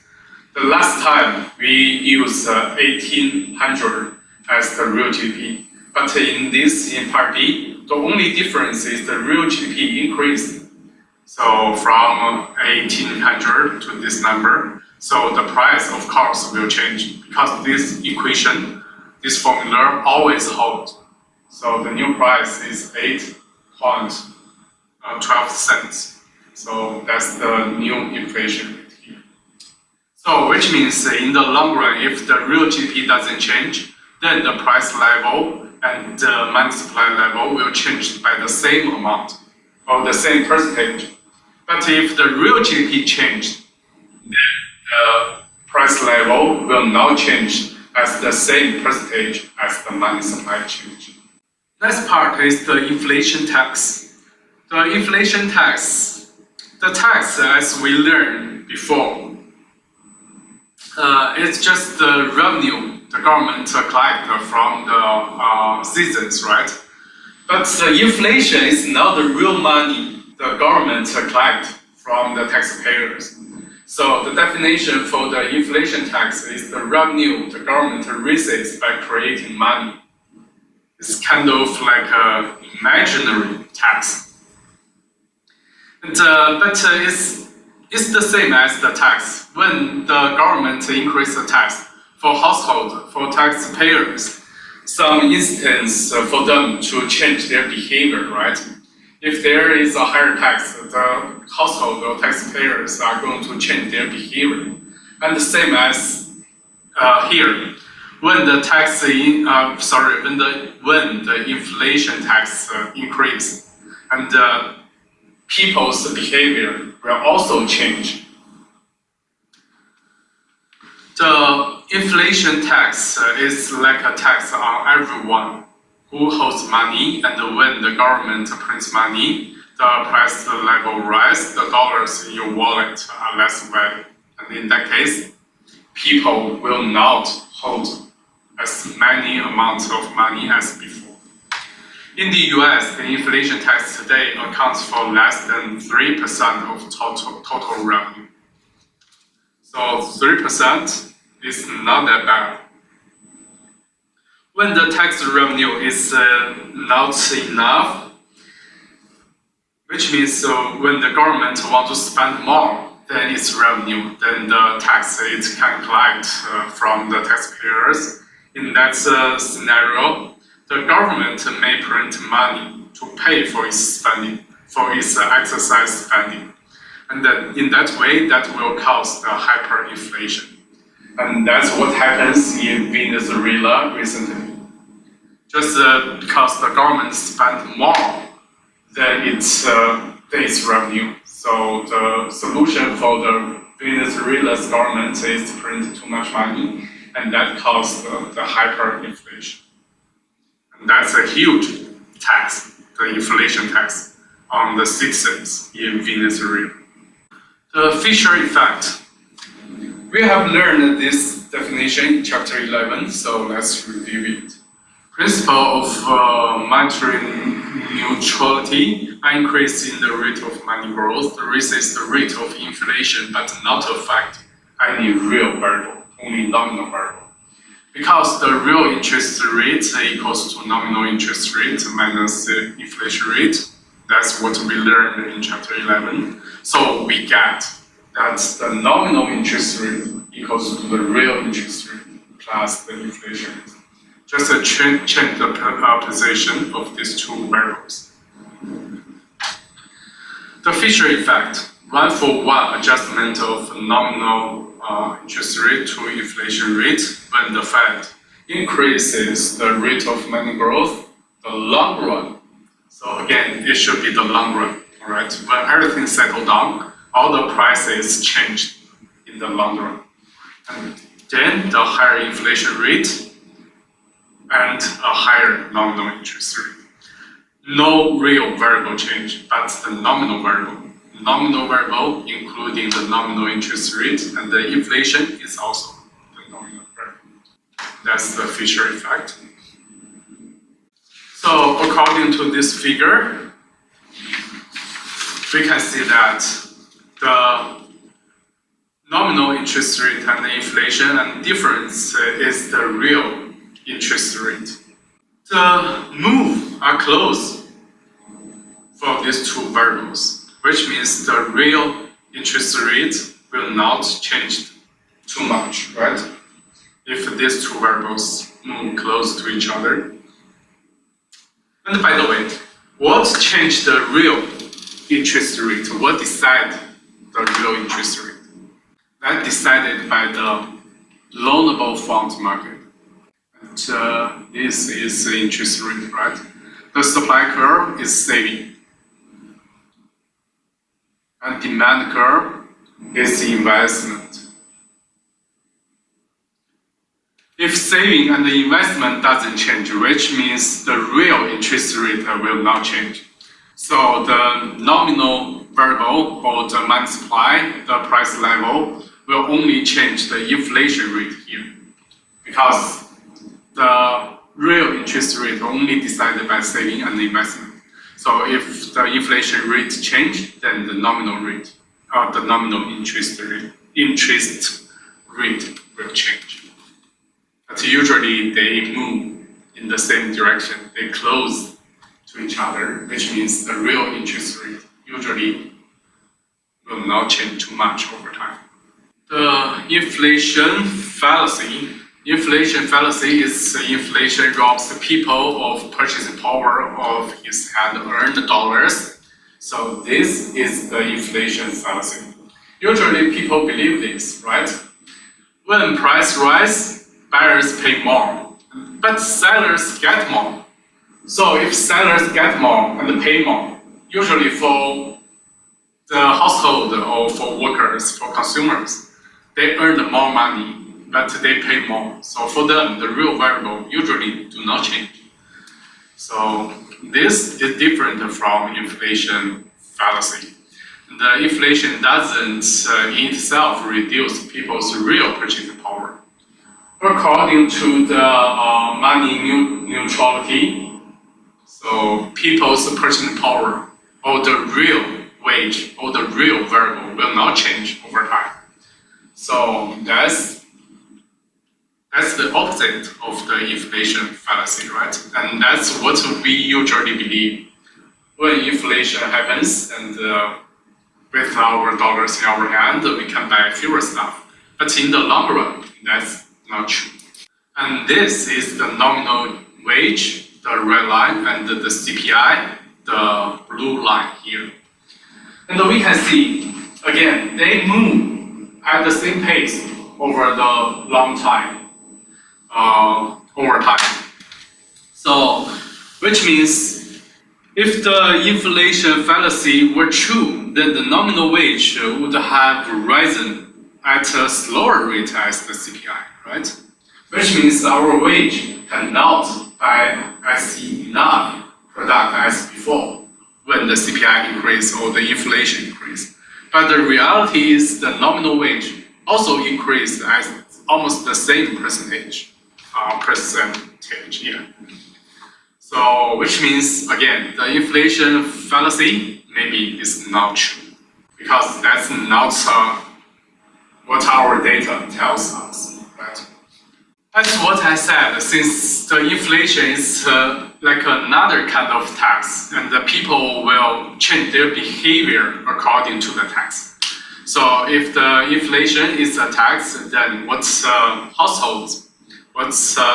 Speaker 2: The last time we used 1800 as the real GDP. But in part B, the only difference is the real GDP increased. So from 1800 to this number. So the price, of course, will change because this equation, this formula always holds. So the new price is 8.12 cents. So that's the new inflation rate here. So which means in the long run, if the real GDP doesn't change, then the price level and the money supply level will change by the same amount or the same percentage. But if the real GDP changed, then the price level will not change as the same percentage as the money supply change. Next part is the inflation tax. The inflation tax, the tax as we learned before, it's just the revenue the government collect from the citizens, right? But the inflation is not the real money the government collect from the taxpayers. So the definition for the inflation tax is the revenue the government receives by creating money. It's kind of like an imaginary tax. And, but it's the same as the tax. When the government increases the tax for household, for taxpayers, some instance for them to change their behavior, right? If there is a higher tax, the household or taxpayers are going to change their behavior. And the same as here, when the when the inflation tax increase, and people's behavior will also change. The inflation tax is like a tax on everyone. who holds money, and when the government prints money, the price level rise, the dollars in your wallet are less value. And in that case, people will not hold as many amounts of money as before. In the US, the inflation tax today accounts for less than 3% of total revenue. So 3% is not that bad. When the tax revenue is not enough, which means when the government wants to spend more than its revenue, then the tax it can collect from the taxpayers. In that scenario, the government may print money to pay for its spending, for its exercise spending. And then in that way, that will cause the hyperinflation. And that's what happens in Venezuela recently. Just because the government spent more than its revenue. So the solution for the Venezuela's government is to print too much money, and that caused the hyperinflation. And that's a huge tax, the inflation tax on the citizens in Venezuela. The Fisher effect. We have learned this definition in chapter 11, so let's review it. Principle of monetary neutrality, increasing the rate of money growth raises the rate of inflation but not affect any real variable, only nominal variable. Because the real interest rate equals to nominal interest rate minus the inflation rate. That's what we learned in chapter 11. So we get that the nominal interest rate equals to the real interest rate plus the inflation rate. Just change the position of these two variables. The Fisher effect, one-for-one adjustment of nominal interest rate to inflation rate when the Fed increases the rate of money growth, the long run. So again, it should be the long run, all right? When everything settles down, all the prices change in the long run. And then the higher inflation rate and a higher nominal interest rate. No real variable change, but the nominal variable. Nominal variable, including the nominal interest rate, and the inflation is also the nominal variable. That's the Fisher effect. So according to this figure, we can see that the nominal interest rate and the inflation and difference is the real interest rate. The move are close for these two variables, which means the real interest rate will not change too much, right? If these two variables move close to each other. And by the way, what changed the real interest rate? What decided the real interest rate? That decided by the loanable funds market. And this is the interest rate, right? The supply curve is saving. And demand curve is investment. If saving and the investment doesn't change, which means the real interest rate will not change. So the nominal variable or the money supply, the price level, will only change the inflation rate here. Because the real interest rate only decided by saving and investment. So if the inflation rate change, then the nominal rate, or the nominal interest rate will change. But usually they move in the same direction. They close to each other, which means the real interest rate usually will not change too much over time. The inflation fallacy. Inflation fallacy is inflation robs the people of purchasing power of his hard-earned dollars. So this is the inflation fallacy. Usually people believe this, right? When price rise, buyers pay more, but sellers get more. So if sellers get more and pay more, usually for the household or for workers, for consumers, they earn more money, but they pay more. So for them, the real variable usually do not change. So this is different from inflation fallacy. The inflation doesn't in itself reduce people's real purchasing power. According to the money neutrality, so people's purchasing power or the real wage or the real variable will not change over time. So that's the opposite of the inflation fallacy, right? And that's what we usually believe when inflation happens and with our dollars in our hand, we can buy fewer stuff. But in the long run, that's not true. And this is the nominal wage, the red line, and the CPI, the blue line here. And we can see, again, they move at the same pace over the long time, over time. So, which means if the inflation fallacy were true, then the nominal wage would have risen at a slower rate as the CPI, right? Which means our wage cannot buy as enough product as before when the CPI increase or the inflation increase. But the reality is the nominal wage also increased at almost the same percentage, yeah. So, which means, again, the inflation fallacy maybe is not true, because that's not what our data tells us, right? That's what I said, since the inflation is like another kind of tax, and the people will change their behavior according to the tax. So if the inflation is a tax, then what households, what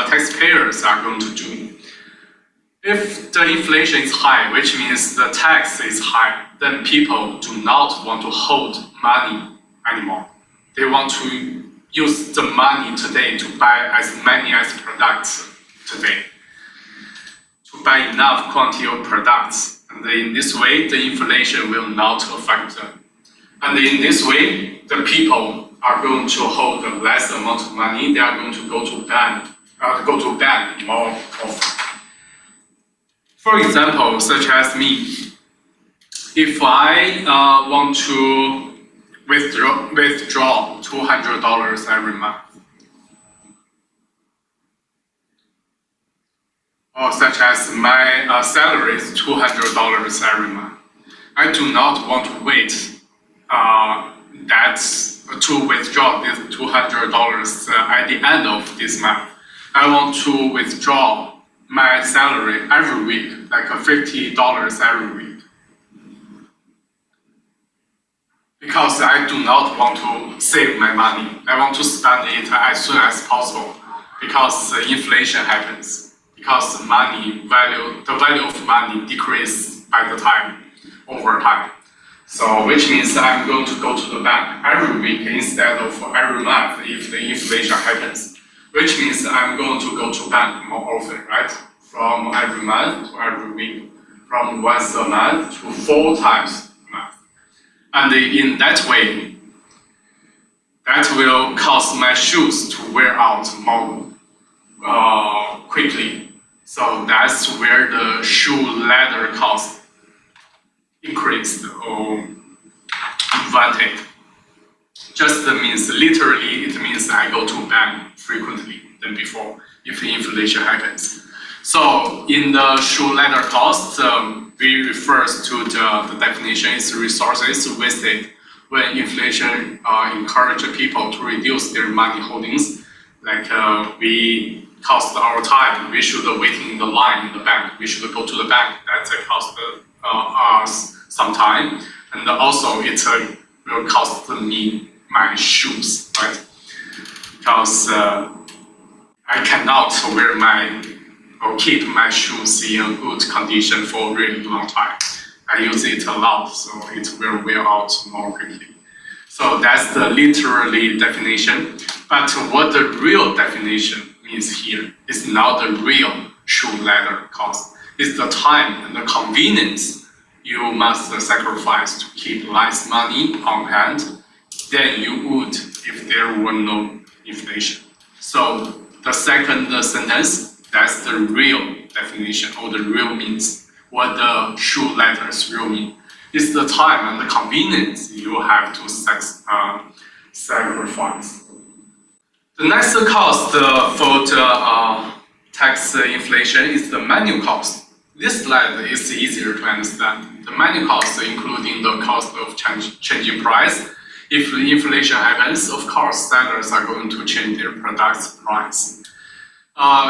Speaker 2: taxpayers are going to do? If the inflation is high, which means the tax is high, then people do not want to hold money anymore. They want to use the money today to buy as many as products today, to buy enough quantity of products. And in this way, the inflation will not affect them. And in this way, the people are going to hold a less amount of money. They are going to go to bank more often. For example, such as me, if I want to withdraw $200 every month, or such as my salary is $200 every month, I do not want to wait to withdraw this $200 at the end of this month. I want to withdraw my salary every week, like $50 every week. Because I do not want to save my money. I want to spend it as soon as possible, because inflation happens. Because the value of money decreases over time. So, which means I'm going to go to the bank every week instead of every month if the inflation happens. Which means I'm going to go to bank more often, right? From every month to every week, from once a month to 4 times a month. And in that way, that will cause my shoes to wear out more quickly. So that's where the shoe leather cost increased or invented. Just means literally, it means I go to bank frequently than before if the inflation happens. So in the shoe leather cost, we refers to the definition is resources wasted when inflation encourages people to reduce their money holdings. Like we cost our time, we should waiting in the line in the bank, we should go to the bank, that cost us some time, and also it will cost me my shoes, right? Because I cannot wear or keep my shoes in a good condition for a really long time. I use it a lot, so it will wear out more quickly. So that's the literally definition. But what the real definition means here is not the real shoe leather cost. It's the time and the convenience you must sacrifice to keep less money on hand than you would if there were no inflation. So the second sentence, that's the real definition or the real means, what the shoe letters real mean. It's the time and the convenience you have to sacrifice. The next cost for the tax inflation is the manual cost. This slide is easier to understand. The manual cost, including the cost of changing price. If inflation happens, of course, sellers are going to change their product's price.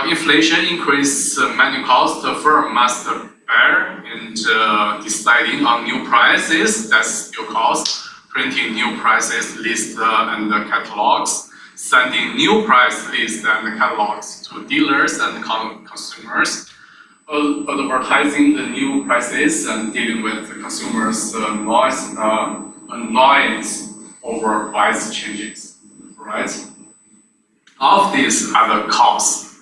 Speaker 2: Inflation increase manual cost. The firm must bear and deciding on new prices. That's your cost. Printing new prices list and the catalogs. Sending new price lists and the catalogs to dealers and consumers. Advertising the new prices and dealing with the consumers' annoyance over price changes, right? All of these are the costs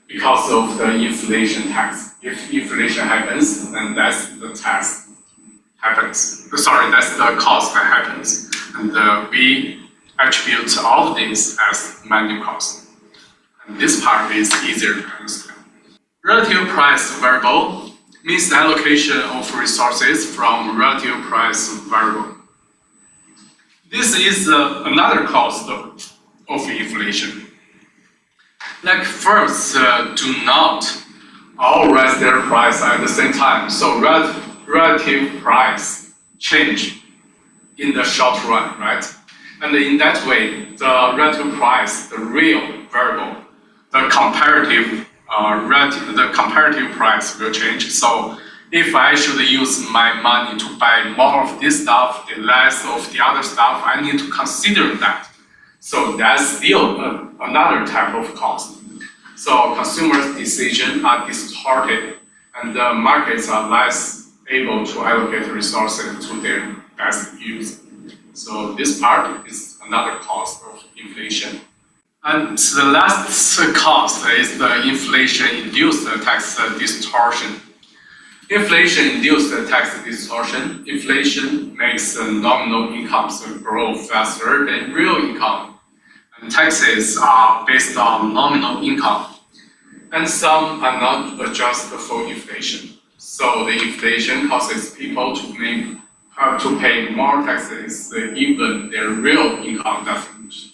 Speaker 2: because of the inflation tax. If inflation happens, then that's the tax happens. Sorry, that's the cost that happens. And we attribute all of these as manual cost. And this part is easier to understand. Relative price variable means the allocation of resources from relative price variable. This is another cost of inflation. Like firms do not all raise their price at the same time, so relative price change in the short run, right? And in that way, the relative price, the real variable, the comparative price will change. So if I should use my money to buy more of this stuff, the less of the other stuff, I need to consider that. So that's still another type of cost. So consumers' decisions are distorted and the markets are less able to allocate resources to their best use. So this part is another cost of inflation. And the last cost is the inflation-induced tax distortion. Inflation-induced tax distortion. Inflation makes nominal incomes grow faster than real income. And taxes are based on nominal income. And some are not adjusted for inflation. So the inflation causes people to pay more taxes even their real income doesn't increase.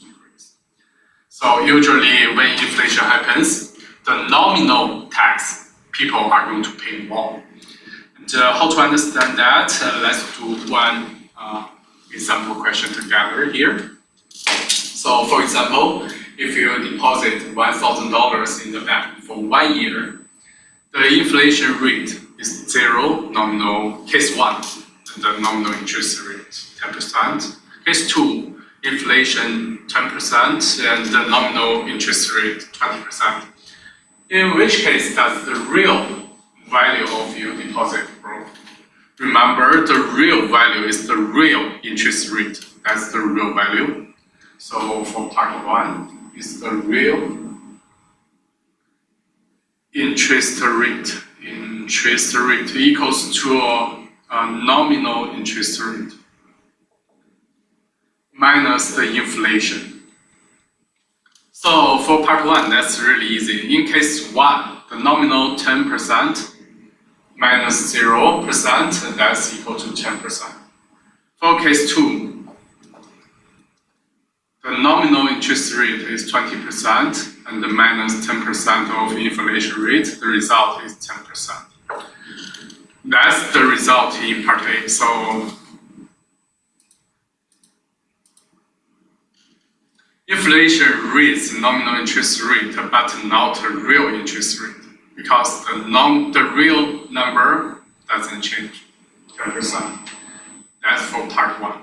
Speaker 2: So usually when inflation happens, the nominal tax, people are going to pay more. And how to understand that? Let's do one example question together here. So for example, if you deposit $1,000 in the bank for 1 year, the inflation rate is 0, nominal, case 1, the nominal interest rate 10%. Case 2, inflation 10% and the nominal interest rate 20%. In which case does the real value of your deposit grow? Remember, the real value is the real interest rate. That's the real value. So for part 1 is the real interest rate. Interest rate equals to a nominal interest rate minus the inflation. So for part 1, that's really easy. In case 1, the nominal 10% minus 0%, that's equal to 10%. For case 2, the nominal interest rate is 20% and the minus 10% of inflation rate, the result is 10%. That's the result in part A. So inflation rates nominal interest rate, but not a real interest rate, because the real number doesn't change, 10%. That's for part 1.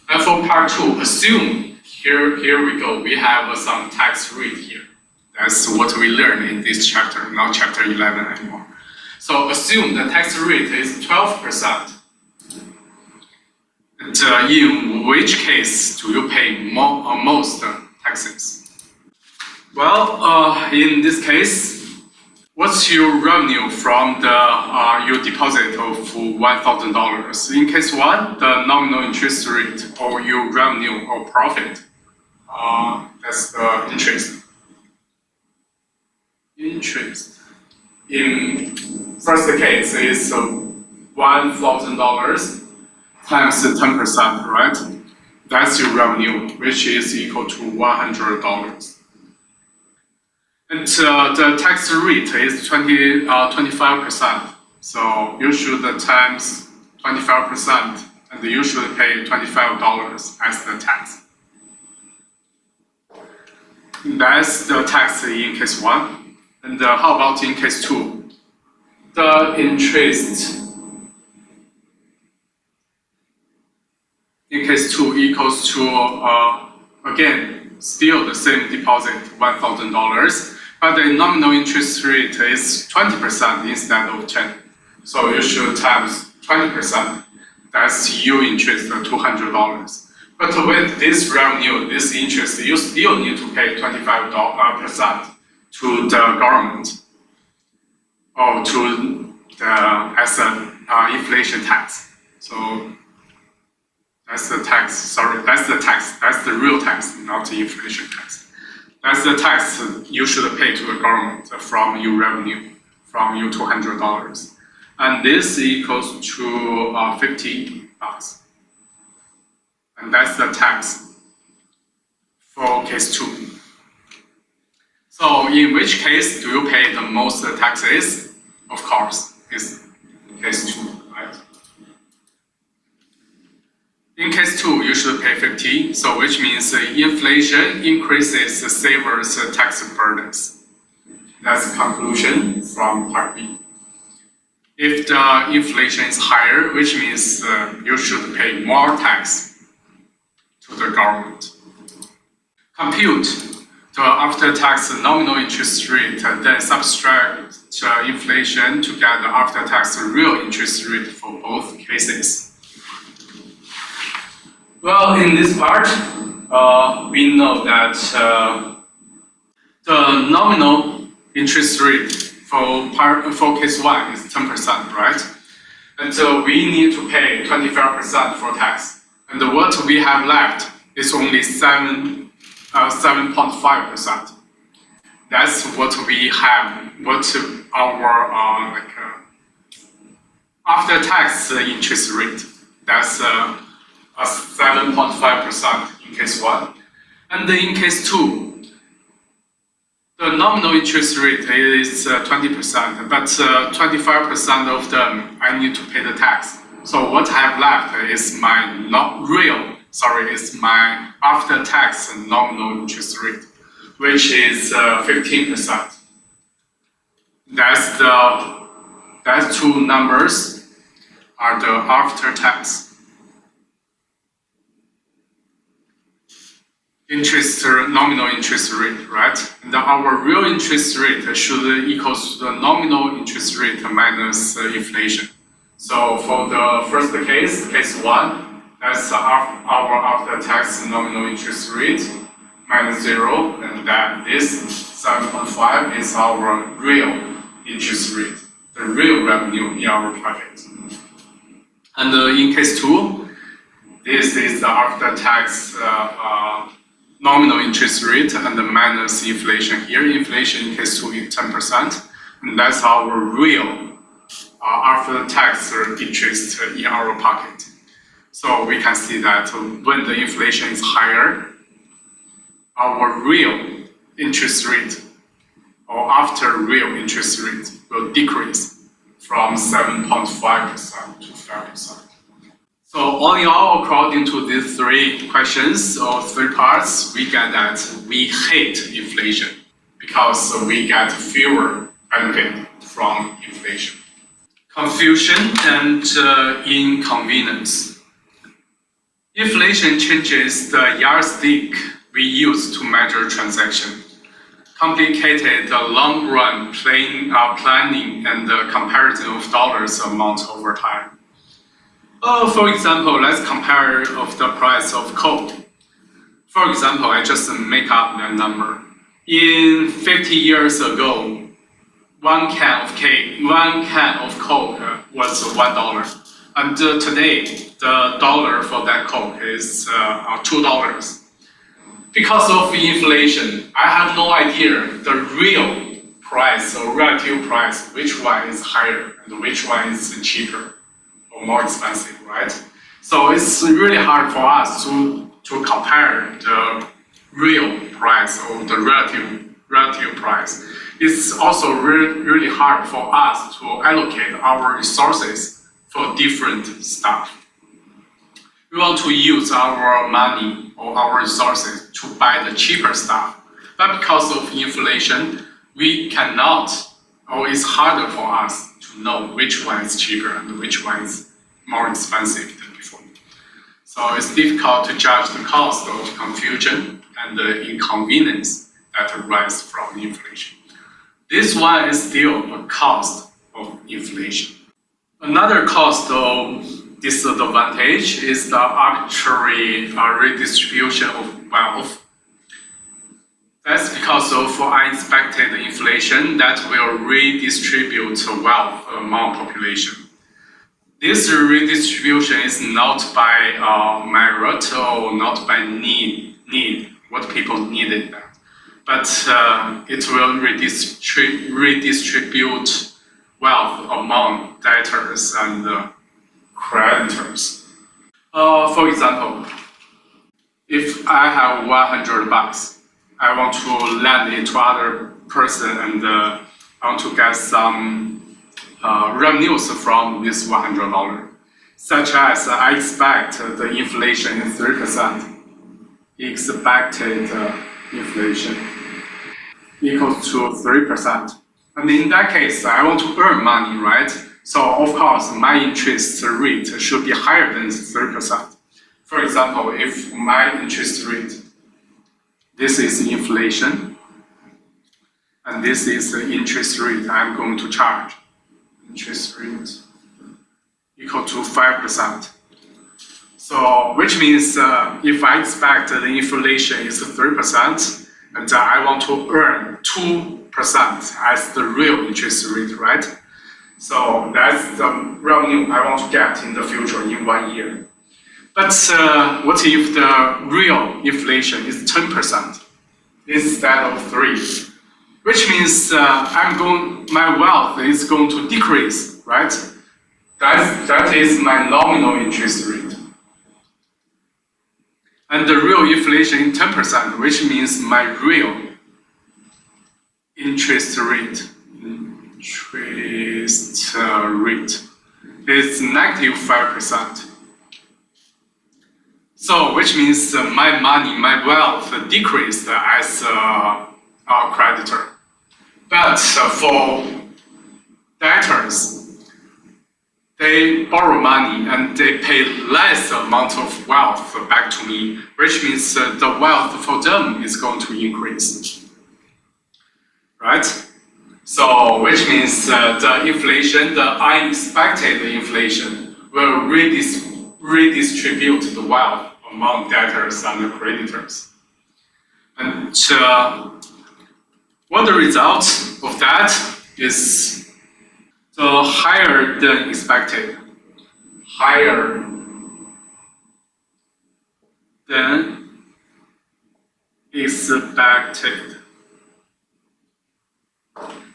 Speaker 2: And for part 2, assume, here we go, we have some tax rate here. That's what we learned in this chapter, not chapter 11 anymore. So assume the tax rate is 12%. And in which case do you pay most taxes? Well, in this case, what's your revenue from your deposit of $1,000? In case 1, the nominal interest rate or your revenue or profit, that's the interest. in first case is $1,000 times 10%, right? That's your revenue, which is equal to $100. And the tax rate is 25%. So you should times 25%, and you should pay $25 as the tax. That's the tax in case 1. And how about in case 2? The interest in case 2 equals to, again, still the same deposit, $1,000, but the nominal interest rate is 20% instead of 10. So you should times 20%. That's your interest, $200. But with this revenue, this interest, you still need to pay 25% to the government or to the as an inflation tax. So that's the tax. Sorry, that's the tax. That's the real tax, not the inflation tax. That's the tax you should pay to the government from your revenue, from your $200, and this equals to $50. And that's the tax for case 2. So in which case do you pay the most taxes? Of course, it's case 2, right? In case 2, you should pay 50, so which means inflation increases the savers' tax burdens. That's the conclusion from part B. If the inflation is higher, which means you should pay more tax to the government. Compute the after-tax nominal interest rate, then subtract inflation to get the after-tax real interest rate for both cases. Well, in this part, we know that the nominal interest rate for case 1 is 10%, right? And so we need to pay 25% for tax. And what we have left is only 7.5%. That's what we have, what our after-tax interest rate. That's 7.5% in case 1. And in case 2, the nominal interest rate is 20%, but 25% of them I need to pay the tax. So what I have left is my my after-tax nominal interest rate, which is 15%. That's 2 numbers are the after-tax nominal interest rate, right? And our real interest rate should equal to the nominal interest rate minus inflation. So for the first case, case 1, that's our after-tax nominal interest rate minus 0, and then this 7.5 is our real interest rate, the real revenue in our pocket. And in case 2, this is the after-tax nominal interest rate and the minus inflation here. Inflation in case 2 is 10%, and that's our real after-tax interest in our pocket. So we can see that when the inflation is higher, our real interest rate or after real interest rate will decrease from 7.5% to 5%. So all in all, according to these 3 questions or 3 parts, we get that we hate inflation because we get fewer benefit from inflation. Confusion and inconvenience. Inflation changes the yardstick we use to measure transaction, complicated the long-run planning and the comparison of dollars amount over time. For example, let's compare of the price of Coke. For example, I just make up the number. In 50 years ago, one can of Coke was $1, and today the dollar for that Coke is $2. Because of inflation, I have no idea the real price or relative price, which one is higher and which one is cheaper or more expensive, right? So it's really hard for us to compare the real price or the relative price. It's also really hard for us to allocate our resources for different stuff. We want to use our money or our resources to buy the cheaper stuff, but because of inflation, we cannot, or it's harder for us to know which one is cheaper and which one is more expensive than before. So it's difficult to judge the cost of confusion and the inconvenience that arise from inflation. This one is still a cost of inflation. Another cost or disadvantage is the arbitrary redistribution of wealth. That's because of unexpected inflation that will redistribute wealth among population. This redistribution is not by merit or not by need, what people needed, but it will redistribute wealth among debtors and creditors. For example, if I have $100, I want to lend it to other person and I want to get some revenues from this $100, such as I expect the inflation is 3%. Expected inflation equals to 3%. And in that case, I want to earn money, right? So of course, my interest rate should be higher than 3%. For example, if my interest rate, this is inflation, and this is the interest rate I'm going to charge. Interest rate equal to 5%. So, which means if I expect the inflation is 3%, and I want to earn 2% as the real interest rate, right? So that's the revenue I want to get in the future in 1 year. But what if the real inflation is 10% instead of 3%? Which means my wealth is going to decrease, right? That is my nominal interest rate. And the real inflation is 10%, which means my real interest rate is negative 5%. So, which means my money, my wealth decreased as a creditor. But for debtors, they borrow money and they pay less amount of wealth back to me, which means the wealth for them is going to increase, right? So, which means the inflation, the unexpected inflation, will redistribute the wealth among debtors and creditors. And what the result of that is the higher than expected, higher than expected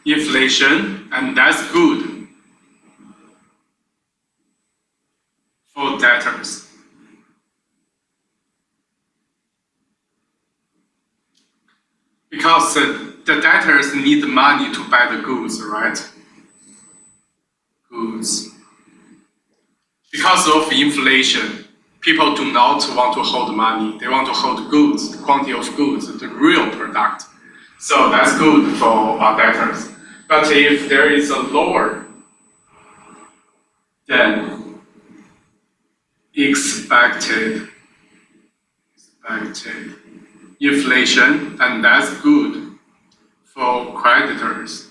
Speaker 2: inflation, and that's good for debtors. Because the debtors need money to buy the goods, right? Goods. Because of inflation, people do not want to hold money. They want to hold goods, the quantity of goods, the real product. So that's good for our debtors. But if there is a lower than expected inflation, and that's good for creditors.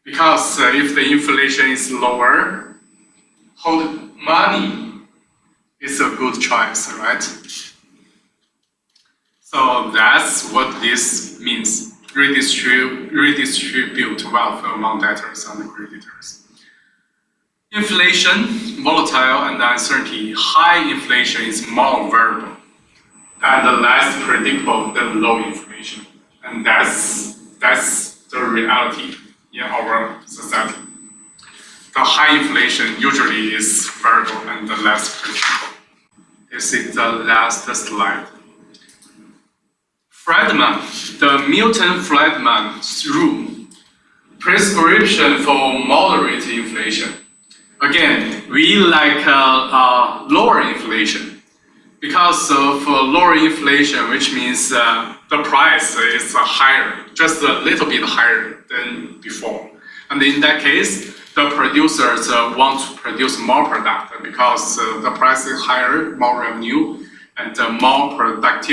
Speaker 2: Because if the inflation is lower, hold money is a good choice, right? So that's what this means. Redistribute wealth among debtors and creditors. Inflation, volatile and uncertainty. High inflation is more variable. and less predictable than low inflation. And that's the reality in our society. The high inflation usually is variable and less predictable. This is the last slide. Friedman, the Milton-Friedman rule, prescription for moderate inflation. Again, we like lower inflation because of lower inflation, which means the price is higher, just a little bit higher than before. And in that case, the producers want to produce more product because the price is higher, more revenue, and more products,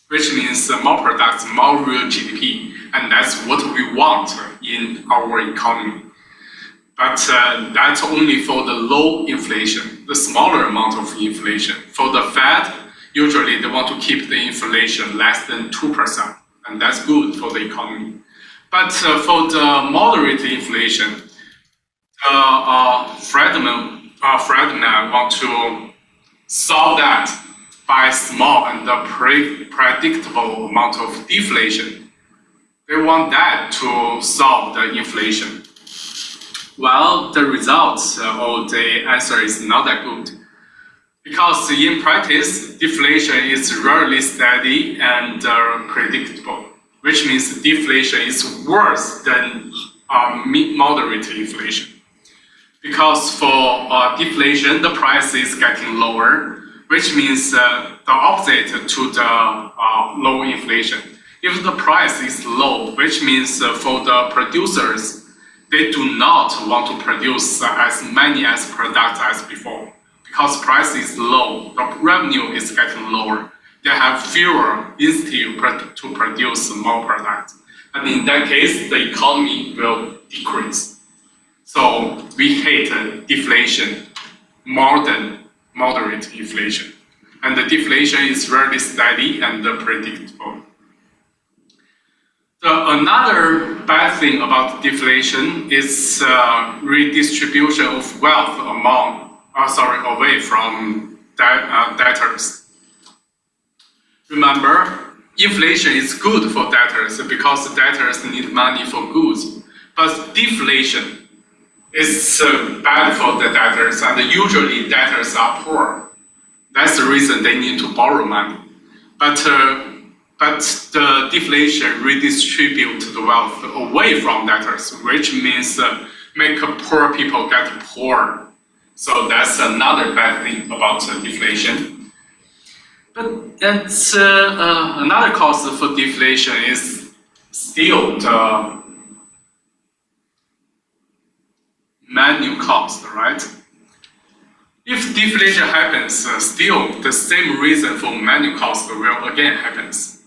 Speaker 2: which means more products, more real GDP, and that's what we want in our economy. But that's only for the low inflation, the smaller amount of inflation. For the Fed, usually they want to keep the inflation less than 2%, and that's good for the economy. But for the moderate inflation, Friedman want to solve that by small and predictable amount of deflation. They want that to solve the inflation. Well, the results or the answer is not that good. Because in practice, deflation is rarely steady and predictable, which means deflation is worse than moderate inflation. Because for deflation, the price is getting lower, which means the opposite to the low inflation. If the price is low, which means for the producers, they do not want to produce as many as products as before. Because price is low, the revenue is getting lower. They have fewer incentive to produce more products. And in that case, the economy will decrease. So we hate deflation more than moderate inflation. And the deflation is very steady and predictable. Another bad thing about deflation is redistribution of wealth away from debtors. Remember, inflation is good for debtors because debtors need money for goods. But deflation is bad for the debtors, and usually debtors are poor. That's the reason they need to borrow money. But the deflation redistributes the wealth away from debtors, which means make poor people get poor. So that's another bad thing about deflation. But that's another cause for deflation is still the manual cost, right? If deflation happens, still the same reason for manual cost will again happens.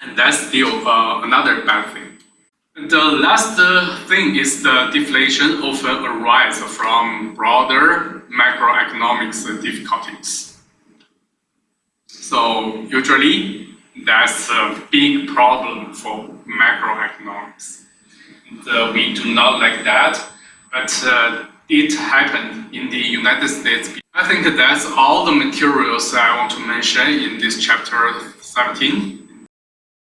Speaker 2: And that's still another bad thing. The last thing is the deflation often arises from broader macroeconomics difficulties. So usually that's a big problem for macroeconomics. And, we do not like that, but it happened in the United States. I think that's all the materials I want to mention in this chapter 17.